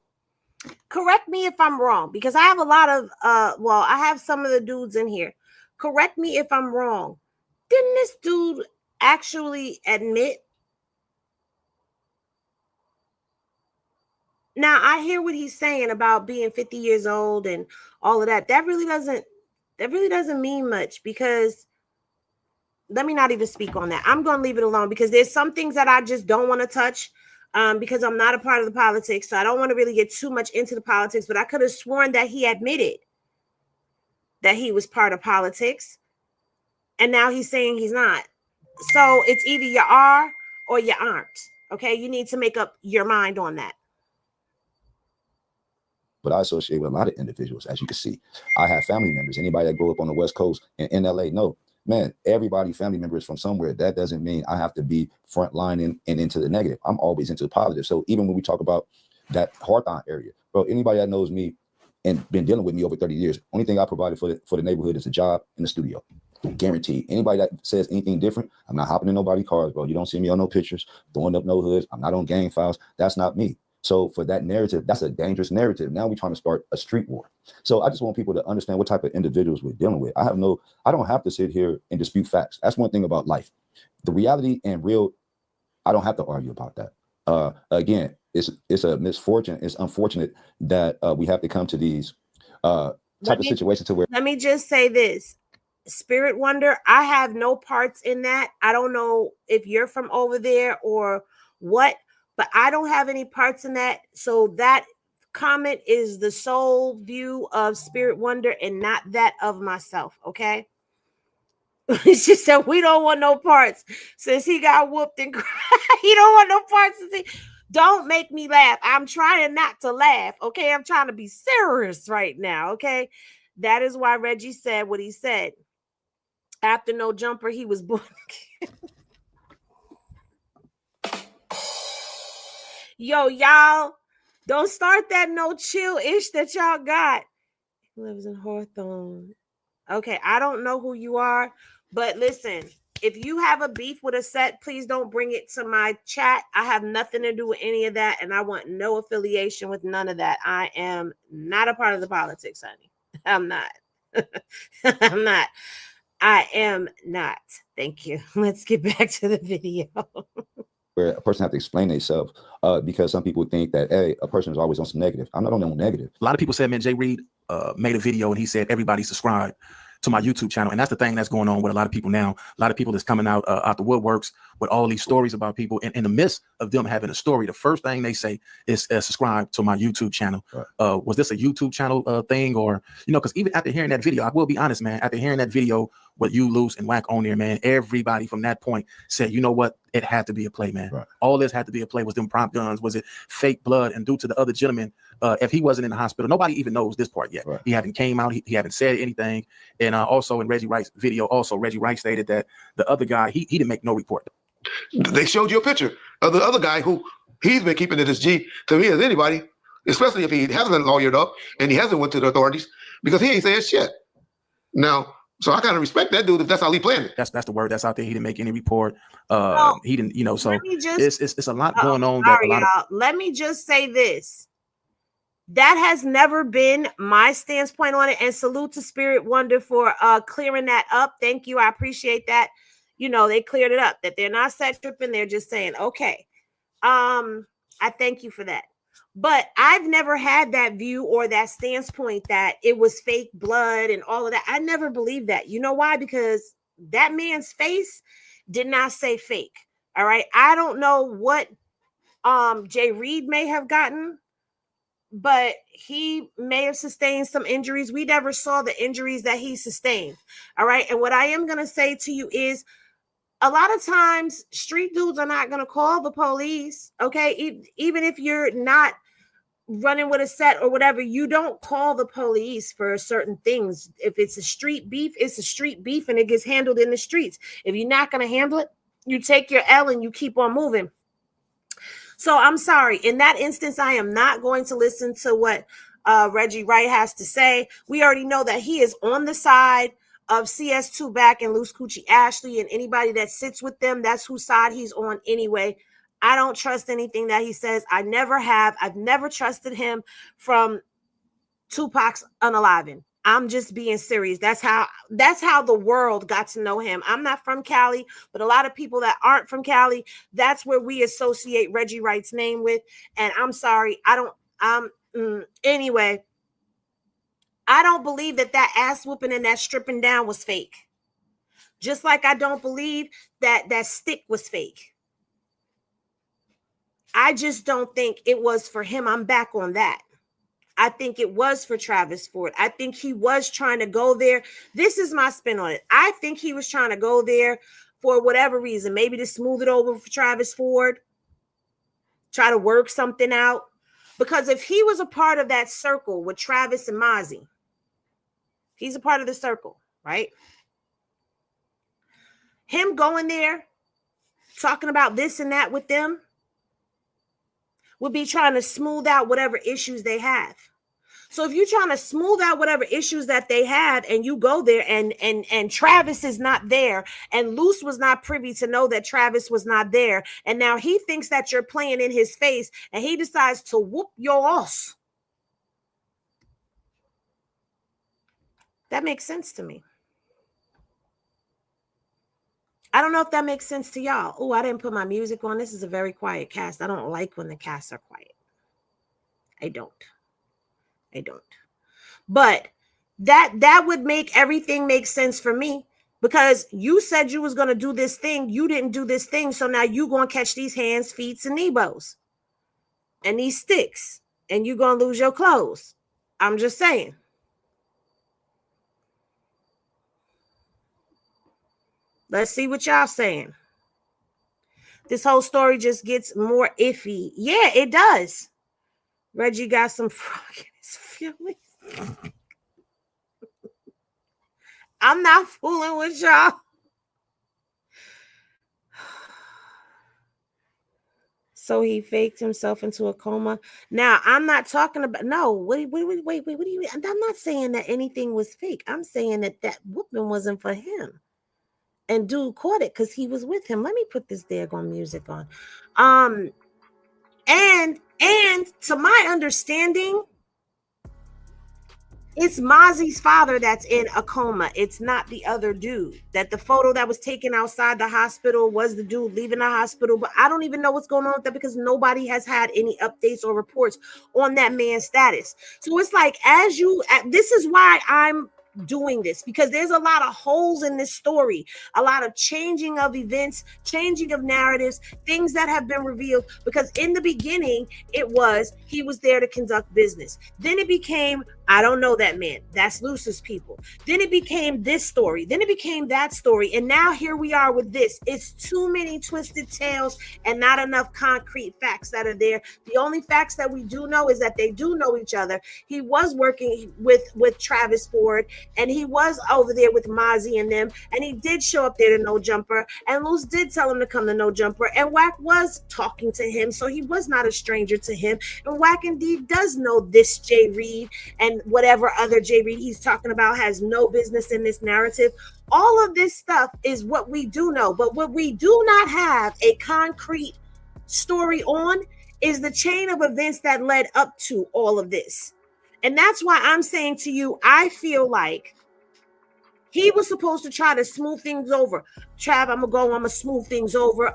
correct me if I'm wrong, because I have a lot of, I have some of the dudes in here. Correct me if I'm wrong. Didn't this dude actually admit? Now, I hear what he's saying about being 50 years old and all of that. That really doesn't mean much, because let me not even speak on that. I'm going to leave it alone, because there's some things that I just don't want to touch because I'm not a part of the politics. So I don't want to really get too much into the politics, but I could have sworn that he admitted that he was part of politics. And now he's saying he's not. So it's either you are or you aren't. Okay. You need to make up your mind on that. But I associate with a lot of individuals, as you can see. I have family members. Anybody that grew up on the West Coast and in LA, no, man, everybody family members from somewhere. That doesn't mean I have to be frontline and into the negative. I'm always into the positive. So even when we talk about that Hawthorne area, bro, anybody that knows me and been dealing with me over 30 years, only thing I provided for the neighborhood is a job in the studio. Guaranteed. Anybody that says anything different, I'm not hopping in nobody's cars, bro. You don't see me on no pictures, throwing up no hoods. I'm not on gang files. That's not me. So for that narrative, that's a dangerous narrative. Now we're trying to start a street war. So I just want people to understand what type of individuals we're dealing with. I don't have to sit here and dispute facts. That's one thing about life. The reality and real, I don't have to argue about that. Again, it's a misfortune. It's unfortunate that we have to come to these type of situations to where. Let me just say this. Spirit Wonder, I have no parts in that. I don't know if you're from over there or what, but I don't have any parts in that. So that comment is the sole view of Spirit Wonder and not that of myself. Okay. She said, we don't want no parts. Since he got whooped and cried, he don't want no parts. Don't make me laugh. I'm trying not to laugh. Okay. I'm trying to be serious right now. Okay. That is why Reggie said what he said. After no jumper, he was born again. Yo, y'all, don't start that no chill ish that y'all got. He lives in Hawthorne. Okay, I don't know who you are, but listen, if you have a beef with a set, please don't bring it to my chat. I have nothing to do with any of that, and I want no affiliation with none of that. I am not a part of the politics, honey. I'm not. I'm not. I am not. Thank you. Let's get back to the video. Where a person have to explain themselves because some people think that, hey, a person is always on some negative. I'm not on no negative. A lot of people said, man, J.Reed made a video and he said, everybody subscribe to my YouTube channel. And that's the thing that's going on with a lot of people now. A lot of people that's coming out the woodworks with all these stories about people. And in the midst of them having a story, the first thing they say is subscribe to my YouTube channel. Right. Was this a YouTube channel thing? Or, you know, because even after hearing that video, I will be honest, man, after hearing that video with you, Luce, and Whack on there, man, everybody from that point said, you know what? It had to be a play, man. Right. All this had to be a play. Was them prop guns? Was it fake blood? And due to the other gentleman, if he wasn't in the hospital, nobody even knows this part yet. Right. He haven't came out. He haven't said anything. And also in Ricc Rocc's video, Ricc Rocc stated that the other guy, he didn't make no report. They showed you a picture of the other guy who he's been keeping it as G to me as anybody. especially if he hasn't lawyered up and he hasn't went to the authorities, because he ain't saying shit. Now, so I kind of respect that dude if that's how he playing it. That's the word that's out there. He didn't make any report. Oh, He didn't, you know, so let me just- it's a lot going on. Sorry, That a lot y'all. Let me just say this. That has never been my stance point on it. And salute to Spirit Wonder for clearing that up. Thank you. I appreciate that. You know, they cleared it up, that they're not sex tripping. They're just saying, okay. I thank you for that. But I've never had that view or that stance point that it was fake blood and all of that. I never believed that. You know why? Because that man's face did not say fake. All right. I don't know what J.Reed may have gotten, but he may have sustained some injuries. We never saw the injuries that he sustained. All right. And what I am going to say to you is, a lot of times street dudes are not going to call the police. Okay. Even if you're not running with a set or whatever, you don't call the police for certain things. If it's a street beef, it's a street beef and it gets handled in the streets. If you're not going to handle it, you take your L and you keep on moving. So I'm sorry. In that instance, I am not going to listen to what Ricc Rocc has to say. We already know that he is on the side of CS2 back and Luce Coochie Ashley, and anybody that sits with them, that's whose side he's on anyway. I don't trust anything that he says. I never have. I've never trusted him from Tupac's Unaliving. I'm just being serious. That's how the world got to know him. I'm not from Cali, but a lot of people that aren't from Cali, that's where we associate Ricc Rocc's name with. And I'm sorry, anyway, I don't believe that ass whooping and that stripping down was fake. Just like I don't believe that stick was fake. I just don't think it was for him. I'm back on that. I think it was for Travis Ford. I think he was trying to go there. This is my spin on it. I think he was trying to go there for whatever reason, maybe to smooth it over for Travis Ford, try to work something out. Because if he was a part of that circle with Travis and Mozzie, he's a part of the circle, right? Him going there, talking about this and that with them, would be trying to smooth out whatever issues they have. So if you're trying to smooth out whatever issues that they have and you go there and Travis is not there and Luce was not privy to know that Travis was not there, and now he thinks that you're playing in his face and he decides to whoop your ass, that makes sense to me. I don't know if that makes sense to y'all. Oh, I didn't put my music on. This is a very quiet cast. I don't like when the casts are quiet. I don't. But that would make everything make sense for me, because you said you was going to do this thing. You didn't do this thing. So now you going to catch these hands, feet, and kneebos and these sticks, and you going to lose your clothes. I'm just saying. Let's see what y'all saying. This whole story just gets more iffy. Yeah, it does. Ricc got some frog in his feelings. I'm not fooling with y'all. So he faked himself into a coma. Now, I'm not talking about, no, wait, what do you mean? I'm not saying that anything was fake. I'm saying that whooping wasn't for him. And dude caught it because he was with him. Let me put this daggone music on. And to my understanding, it's Mozzie's father that's in a coma. It's not the other dude. That the photo that was taken outside the hospital was the dude leaving the hospital. But I don't even know what's going on with that, because nobody has had any updates or reports on that man's status. So it's like, this is why I'm doing this, because there's a lot of holes in this story, a lot of changing of events, changing of narratives, things that have been revealed. Because in the beginning, it was he was there to conduct business. Then it became I don't know that man. That's Luce's people. Then it became this story. Then it became that story. And now here we are with this. It's too many twisted tales and not enough concrete facts that are there. The only facts that we do know is that they do know each other. He was working with Travis Ford, and he was over there with Mozzie and them, and he did show up there to No Jumper, and Luce did tell him to come to No Jumper, and Wack was talking to him, so he was not a stranger to him. And Wack indeed does know this J.Reed, and whatever other J.Reed he's talking about has no business in this narrative. All of this stuff is what we do know, but what we do not have a concrete story on is the chain of events that led up to all of this. And that's why I'm saying to you, I feel like he was supposed to try to smooth things over. Trav, I'm gonna smooth things over.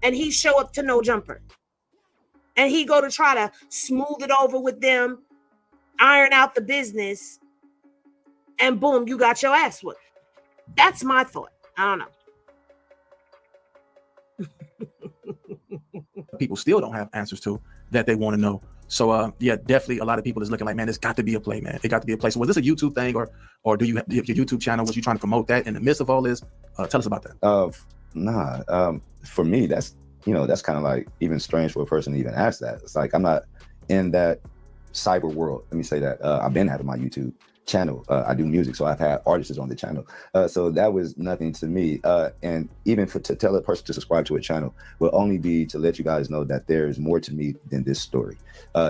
And he show up to No Jumper. And he go to try to smooth it over with them, iron out the business, and boom, you got your ass whooped. That's my thought. I don't know. People still don't have answers to that they want to know. So yeah, definitely a lot of people is looking like, man, it's got to be a play, man. It got to be a play. So was this a YouTube thing, or do you have your YouTube channel? Was you trying to promote that in the midst of all this? Tell us about that. Nah. For me, that's that's kind of like even strange for a person to even ask that. It's like I'm not in that cyber world. Let me say that. I've been having my YouTube channel. I do music, so I've had artists on the channel. So that was nothing to me. And even to tell a person to subscribe to a channel will only be to let you guys know that there is more to me than this story.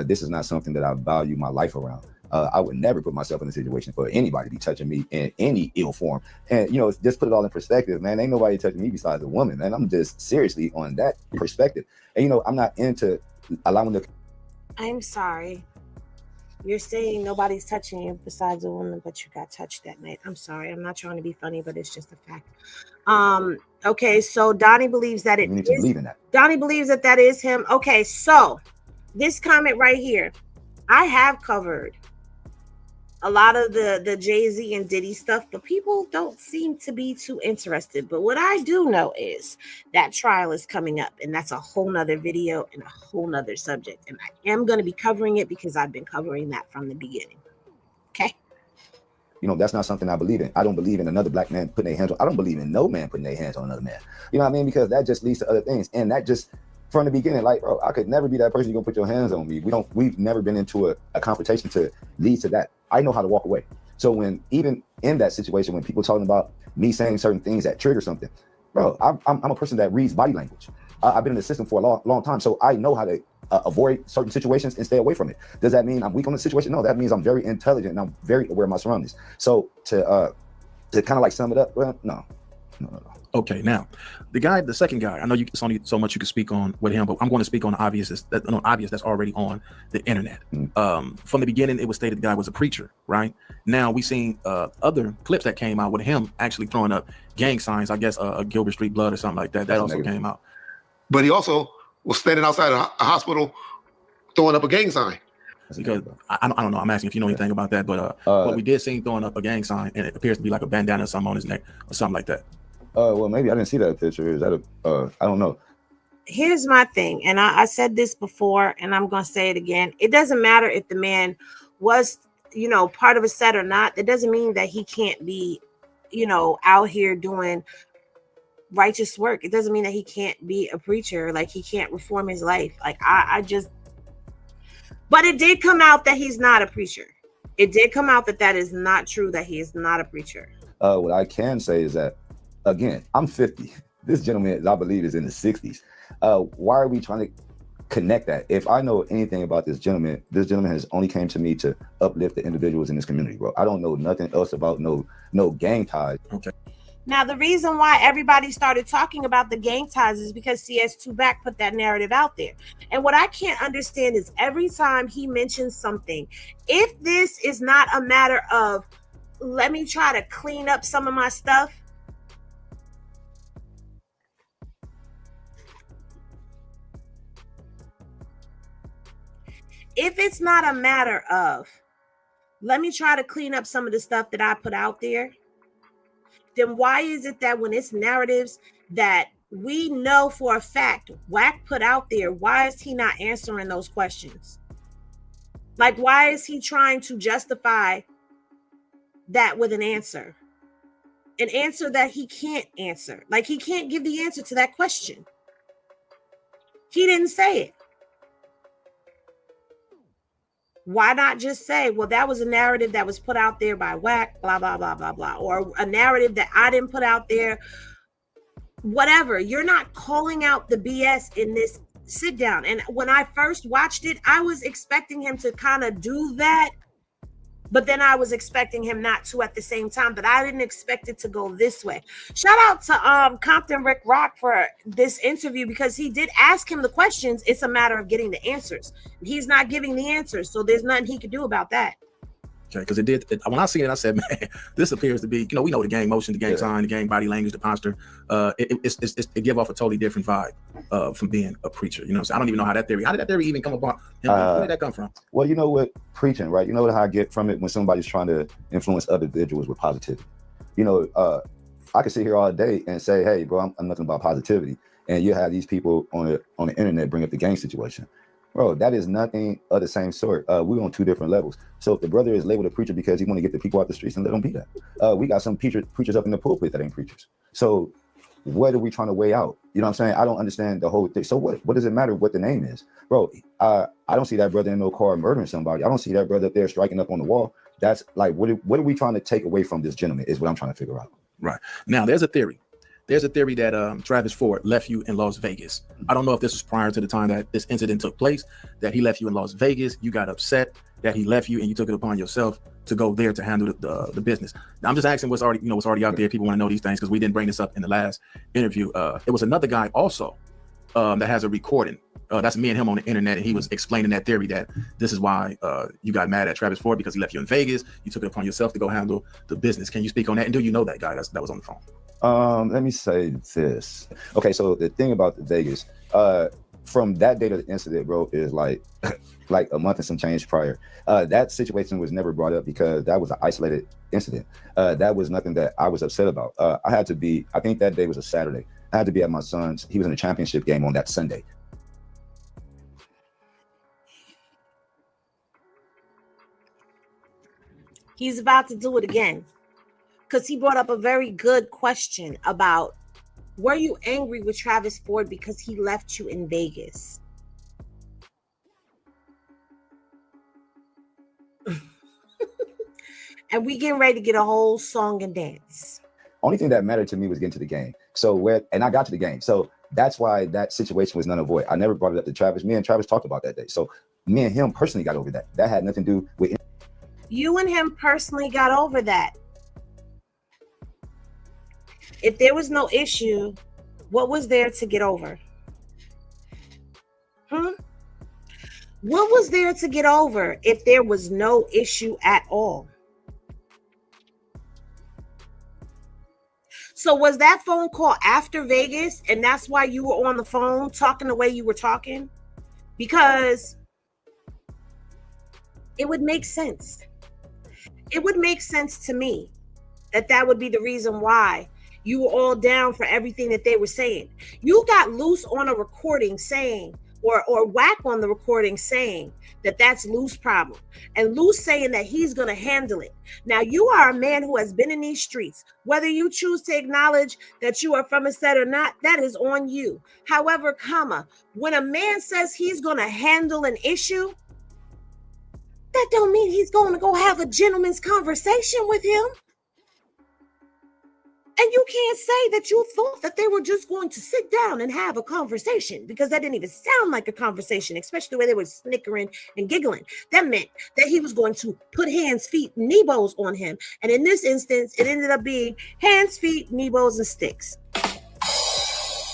This is not something that I value my life around. I would never put myself in a situation for anybody to be touching me in any ill form. And, just put it all in perspective, man. Ain't nobody touching me besides a woman, man. I'm just seriously on that perspective. And, I'm not into allowing the... I'm sorry. You're saying nobody's touching you besides a woman, but you got touched that night. I'm sorry. I'm not trying to be funny, but it's just a fact. Okay, so Donnie believes that it You need to believe in that. Donnie believes that is him. Okay, so this comment right here, I have covered a lot of the Jay-Z and Diddy stuff, but people don't seem to be too interested. But what I do know is that trial is coming up, and that's a whole nother video and a whole nother subject. And I am going to be covering it because I've been covering that from the beginning. Okay. That's not something I believe in. I don't believe in another black man putting their hands on. I don't believe in no man putting their hands on another man. You know what I mean? Because that just leads to other things. And that just from the beginning, like, bro, I could never be that person you're gonna put your hands on me. We've never been into a confrontation to lead to that. I know how to walk away. So when even in that situation, when people talking about me saying certain things that trigger something, bro, I'm a person that reads body language. I've been in the system for a long time, so I know how to avoid certain situations and stay away from it. Does that mean I'm weak on the situation? No, that means I'm very intelligent and I'm very aware of my surroundings. So to kind of like sum it up, well, no. Okay, now the second guy, I know it's only so much you can speak on with him, but I'm going to speak on the obvious that's already on the internet. From the beginning, it was stated the guy was a preacher, right? Now we've seen other clips that came out with him actually throwing up gang signs, I guess Gilbert Street Blood or something like that. That also came out. But he also was standing outside a hospital throwing up a gang sign. Because I don't know. I'm asking if you know anything about that, but we did see him throwing up a gang sign, and it appears to be like a bandana or something on his neck or something like that. Well, maybe I didn't see that picture. Is that I don't know. Here's my thing, and I said this before, and I'm going to say it again. It doesn't matter if the man was, part of a set or not. That doesn't mean that he can't be, out here doing righteous work. It doesn't mean that he can't be a preacher, like he can't reform his life. Like but it did come out that he's not a preacher. It did come out that is not true, that he is not a preacher. What I can say is that, again, I'm 50. This gentleman, I believe, is in the 60s. Why are we trying to connect that? If I know anything about this gentleman has only came to me to uplift the individuals in this community, bro. I don't know nothing else about no gang ties. Okay. Now, the reason why everybody started talking about the gang ties is because CS2 Back put that narrative out there. And what I can't understand is every time he mentions something, if this is not a matter of, let me try to clean up some of my stuff, if it's not a matter of, let me try to clean up some of the stuff that I put out there, then why is it that when it's narratives that we know for a fact Wack put out there, why is he not answering those questions? Like, why is he trying to justify that with an answer that he can't answer? Like, he can't give the answer to that question. He didn't say it. Why not just say, well, that was a narrative that was put out there by Whack, blah, blah, blah, blah, blah, or a narrative that I didn't put out there. Whatever. You're not calling out the BS in this sit down. And when I first watched it, I was expecting him to kind of do that, but then I was expecting him not to at the same time. But I didn't expect it to go this way. Shout out to Compton Ricc Rocc for this interview, because he did ask him the questions. It's a matter of getting the answers. He's not giving the answers, so there's nothing he could do about that. Okay, because when I seen it, I said, man, this appears to be, we know the gang motion, the gang sign, the gang body language, the posture. It give off a totally different vibe from being a preacher. So I don't even know how did that theory even come about? Where did that come from? Well, you know what, preaching, right? You know how I get from it when somebody's trying to influence other individuals with positivity. I could sit here all day and say, hey, bro, I'm nothing about positivity. And you have these people on the internet bring up the gang situation. Bro, that is nothing of the same sort. We're on two different levels. So if the brother is labeled a preacher because he want to get the people out the streets, and let them be that. We got some preachers up in the pulpit that ain't preachers. So what are we trying to weigh out? You know what I'm saying? I don't understand the whole thing. So what does it matter what the name is? Bro, I don't see that brother in no car murdering somebody. I don't see that brother up there striking up on the wall. That's like, what are we trying to take away from this gentleman is what I'm trying to figure out. Right. Now, there's a theory. There's a theory that Travis Ford left you in Las Vegas. I don't know if this was prior to the time that this incident took place, that he left you in Las Vegas. You got upset that he left you and you took it upon yourself to go there to handle the business. Now, I'm just asking what's already out there. People want to know these things because we didn't bring this up in the last interview. It was another guy also that has a recording. That's me and him on the internet, and he was explaining that theory that this is why you got mad at Travis Ford because he left you in Vegas. You took it upon yourself to go handle the business. Can you speak on that? And do you know that guy that was on the phone? Let me say this. Okay, so the thing about Vegas, from that date of the incident, bro, is like a month and some change prior. That situation was never brought up because that was an isolated incident. That was nothing that I was upset about. I think that day was a Saturday. I had to be at my son's. He was in a championship game on that Sunday. He's about to do it again. Because he brought up a very good question about, were you angry with Travis Ford because he left you in Vegas? And we getting ready to get a whole song and dance. Only thing that mattered to me was getting to the game. And I got to the game. So that's why that situation was none of void. I never brought it up to Travis. Me and Travis talked about that day. So me and him personally got over that. That had nothing to do with. You and him personally got over that. If there was no issue, what was there to get over? What was there to get over if there was no issue at all? So was that phone call after Vegas, and that's why you were on the phone talking the way you were talking? Because it would make sense. It would make sense to me that would be the reason why you were all down for everything that they were saying. You got Luce on a recording saying, or Whack on the recording saying that that's Luce's problem. And Luce saying that he's going to handle it. Now, you are a man who has been in these streets. Whether you choose to acknowledge that you are from a set or not, that is on you. However, when a man says he's going to handle an issue, that don't mean he's going to go have a gentleman's conversation with him. And you can't say that you thought that they were just going to sit down and have a conversation, because that didn't even sound like a conversation, especially the way they were snickering and giggling. That meant that he was going to put hands, feet, kneebows on him. And in this instance, it ended up being hands, feet, kneebows, and sticks.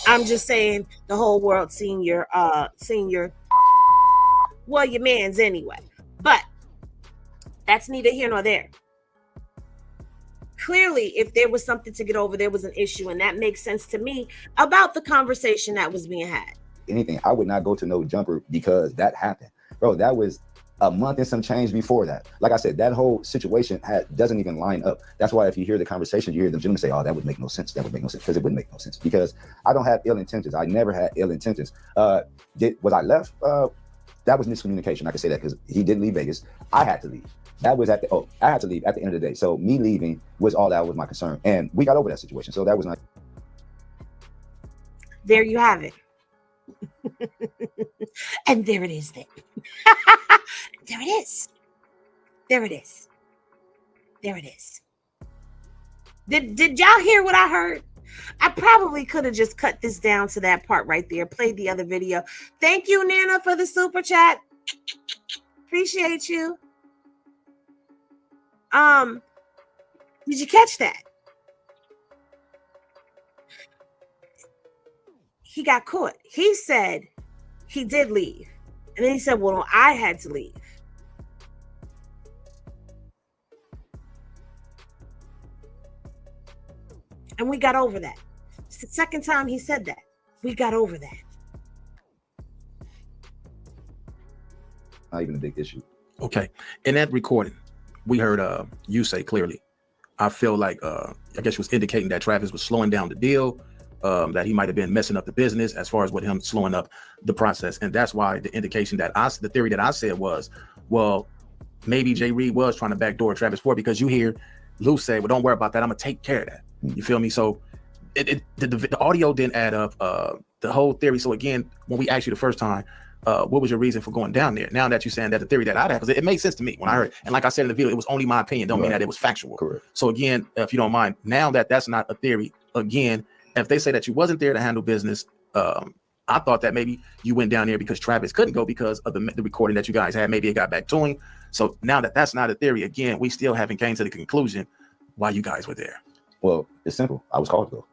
I'm just saying, the whole world seeing your man's anyway. But that's neither here nor there. Clearly, if there was something to get over, there was an issue, and that makes sense to me about the conversation that was being had. Anything, I would not go to no jumper because that happened. Bro, that was a month and some change before that. Like I said, that whole situation doesn't even line up. That's why if you hear the conversation, you hear the gentleman say, oh, that would make no sense. That would make no sense, because it wouldn't make no sense, because I don't have ill intentions. I never had ill intentions. Was I left? that was miscommunication. I can say that because he didn't leave Vegas. I had to leave. That was I had to leave at the end of the day. So me leaving was all that was my concern. And we got over that situation. So that was nice. There you have it. And there it is then. There it is. There it is. There it is. Did y'all hear what I heard? I probably could have just cut this down to that part right there, played the other video. Thank you, Nana, for the super chat. Appreciate you. Did you catch that? He got caught. He said he did leave. And then he said, well, I had to leave. And we got over that. It's the second time he said that. We got over that. Not even a big issue. Okay. In that recording, we heard you say clearly, I feel like I guess she was indicating that Travis was slowing down the deal, that he might have been messing up the business as far as with him slowing up the process. And that's why the indication that the theory that I said was, well, maybe J.Reed was trying to backdoor Travis Ford, because you hear Luce say, well, don't worry about that. I'm gonna take care of that. You feel me? So the audio didn't add up, the whole theory. So again, when we asked you the first time, what was your reason for going down there? Now that you're saying that the theory that I had, because it made sense to me when I heard it. And like I said in the video, it was only my opinion. Don't mean that it was factual. Correct. So again, if you don't mind, now that that's not a theory, again, if they say that you wasn't there to handle business, I thought that maybe you went down there because Travis couldn't go because of the recording that you guys had. Maybe it got back to him. So now that that's not a theory, again, we still haven't came to the conclusion why you guys were there. Well, it's simple. I was called to go.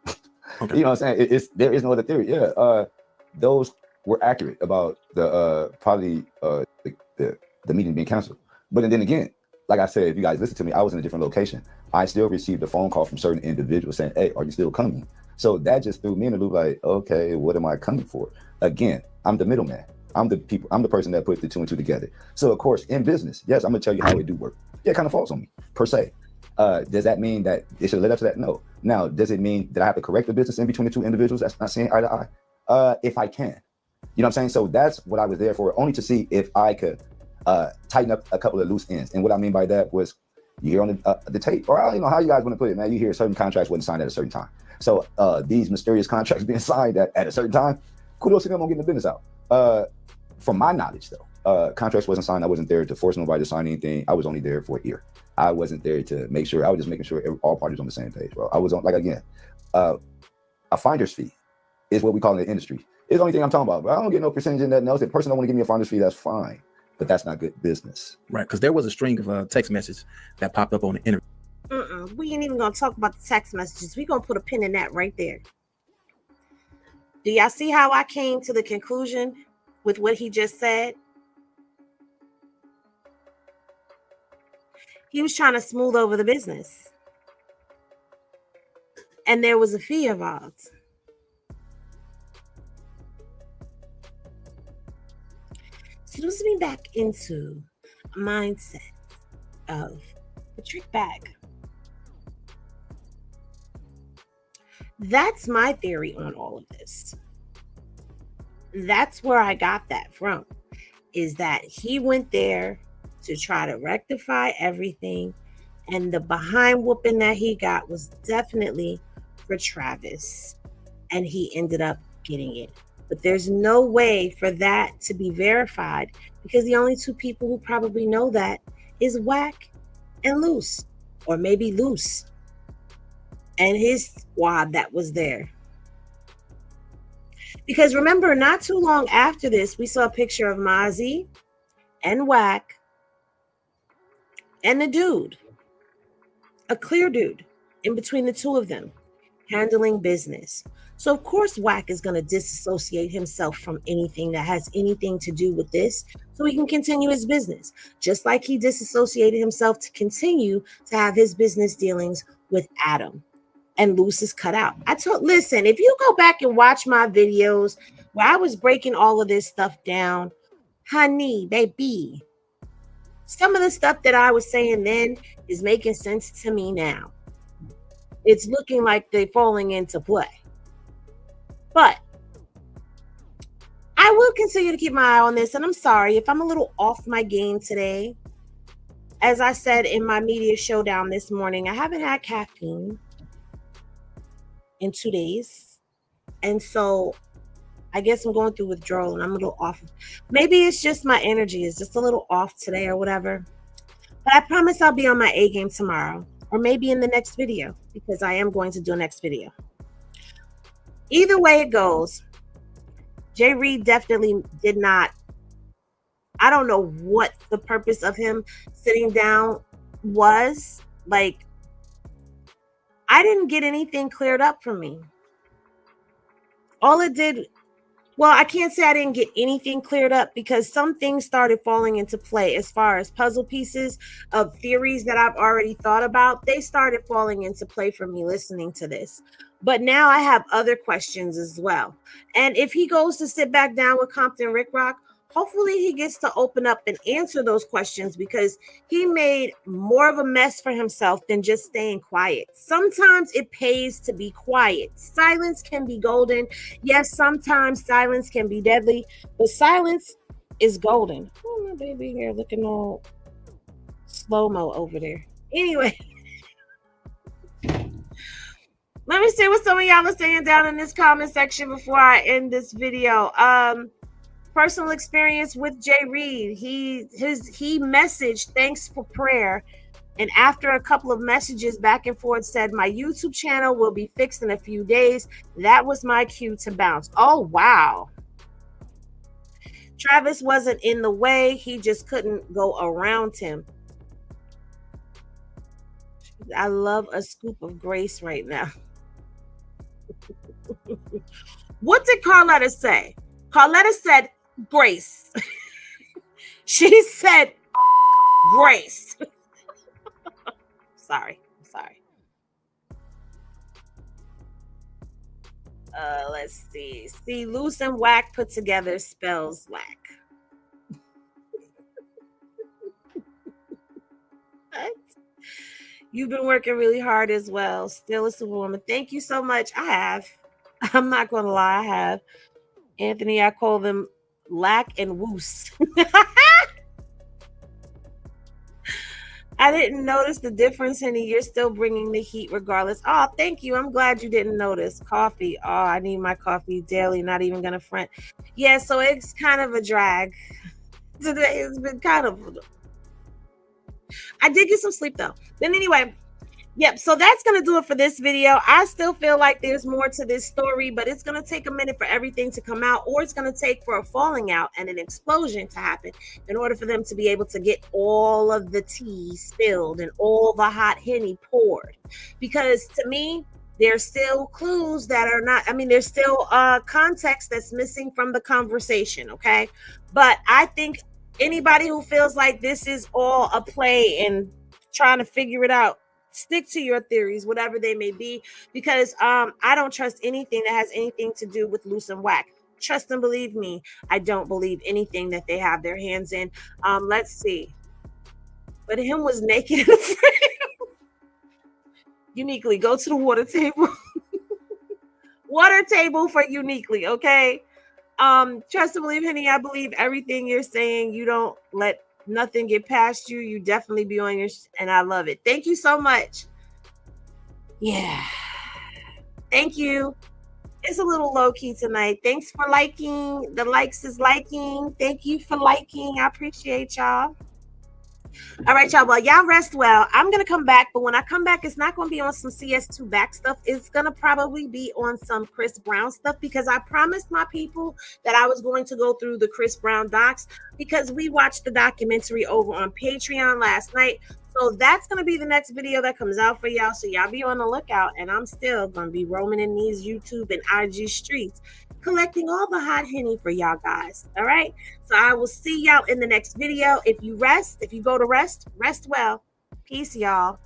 Okay. You know what I'm saying? There is no other theory. Yeah. Those were accurate about the probably the meeting being canceled. But then again, like I said, if you guys listen to me, I was in a different location. I still received a phone call from certain individuals saying, hey, are you still coming? So that just threw me in a loop like, okay, what am I coming for? Again, I'm the middleman. I'm the person that put the two and two together. So of course, in business, yes, I'm gonna tell you how it do work. Yeah, it kind of falls on me, per se. Does that mean that it should lead up to that? No. Now, does it mean that I have to correct the business in between the two individuals that's not seeing eye to eye? If I can. You know what I'm saying? So that's what I was there for, only to see if I could tighten up a couple of loose ends. And what I mean by that was, you hear on the tape, or I don't know how you guys want to put it, man. You hear certain contracts wasn't signed at a certain time. So these mysterious contracts being signed at a certain time, kudos to them on getting the business out. From my knowledge, though, contracts wasn't signed. I wasn't there to force nobody to sign anything. I was only there for an ear. I wasn't there to make sure. I was just making sure all parties on the same page, bro. I was on, like, again, a finder's fee is what we call in the industry. It's the only thing I'm talking about, but I don't get no percentage in that else. If the person don't want to give me a finder's fee, that's fine. But that's not good business. Right, because there was a string of text messages that popped up on the internet. We ain't even gonna talk about the text messages. We gonna put a pin in that right there. Do y'all see how I came to the conclusion with what he just said? He was trying to smooth over the business. And there was a fee involved. So this me back into a mindset of the trick bag. That's my theory on all of this. That's where I got that from, is that he went there to try to rectify everything, and the behind whooping that he got was definitely for Travis, and he ended up getting it. But there's no way for that to be verified, because the only two people who probably know that is Whack and Luce, or maybe Luce and his squad that was there. Because remember, not too long after this, we saw a picture of Mozzie and Whack and the dude, a clear dude, in between the two of them, handling business. So of course Whack is going to disassociate himself from anything that has anything to do with this, so he can continue his business, just like he disassociated himself to continue to have his business dealings with Adam. And Luce is cut out. Listen, if you go back and watch my videos where I was breaking all of this stuff down, honey, baby, some of the stuff that I was saying then is making sense to me now. It's looking like they're falling into play. But I I will continue to keep my eye on this, and I'm sorry if I'm a little off my game today. As I said in my media showdown this morning, I haven't had caffeine in 2 days, and so I guess I'm going through withdrawal and I'm a little off. Maybe it's just my energy is just a little off today or whatever. But I promise I'll be on my A game tomorrow, or maybe in the next video, because I am going to do a next video. Either way it goes, J.Reed definitely did not. I don't know what the purpose of him sitting down was. Like, I didn't get anything cleared up for me. All it did, well, I can't say I didn't get anything cleared up, because some things started falling into play as far as puzzle pieces of theories that I've already thought about. They started falling into play for me listening to this. But now I have other questions as well. And if he goes to sit back down with Compton Ricc Rocc, hopefully he gets to open up and answer those questions, because he made more of a mess for himself than just staying quiet. Sometimes it pays to be quiet. Silence can be golden. Yes, sometimes silence can be deadly, but silence is golden. Oh, my baby here looking all slow-mo over there. Anyway, let me see what some of y'all are saying down in this comment section before I end this video. Personal experience with J.Reed. He messaged thanks for prayer, and after a couple of messages back and forth said, my YouTube channel will be fixed in a few days. That was my cue to bounce. Oh, wow. Travis wasn't in the way. He just couldn't go around him. I love a scoop of grace right now. What did Carletta say? Carletta said grace. She said grace. Sorry. Let's see. See, Luce and whack put together spells whack. What? You've been working really hard as well. Still a superwoman. Thank you so much. I have. I'm not going to lie. I have. Anthony, I call them Lack and Woos. I didn't notice the difference, honey. You're still bringing the heat regardless. Oh, thank you. I'm glad you didn't notice. Coffee. Oh, I need my coffee daily. Not even going to front. Yeah, so it's kind of a drag. Today has been kind of... I did get some sleep, though. Then anyway... Yep, so that's going to do it for this video. I still feel like there's more to this story, but it's going to take a minute for everything to come out, or it's going to take for a falling out and an explosion to happen in order for them to be able to get all of the tea spilled and all the hot Henny poured. Because to me, there's still clues that are not, there's still context that's missing from the conversation, okay? But I think anybody who feels like this is all a play and trying to figure it out, stick to your theories, whatever they may be, because I don't trust anything that has anything to do with Luce and whack. Trust and believe me, I don't believe anything that they have their hands in. Let's see. But him was naked and afraid. Uniquely, go to the water table. Water table for Uniquely, okay? Trust and believe, honey, I believe everything you're saying. You don't let nothing get past you. You definitely be on your and I love it. Thank you so much. Yeah, thank you. It's a little low-key tonight. Thanks for liking. The likes is liking. Thank you for liking. I appreciate y'all. All right, y'all. Well, y'all rest well. I'm going to come back, but when I come back, it's not going to be on some CS2 back stuff. It's going to probably be on some Chris Brown stuff, because I promised my people that I was going to go through the Chris Brown docs, because we watched the documentary over on Patreon last night. So that's going to be the next video that comes out for y'all. So y'all be on the lookout, and I'm still going to be roaming in these YouTube and IG streets, collecting all the hot Henny for y'all guys. All right. So I will see y'all in the next video. If you go to rest well. Peace, y'all.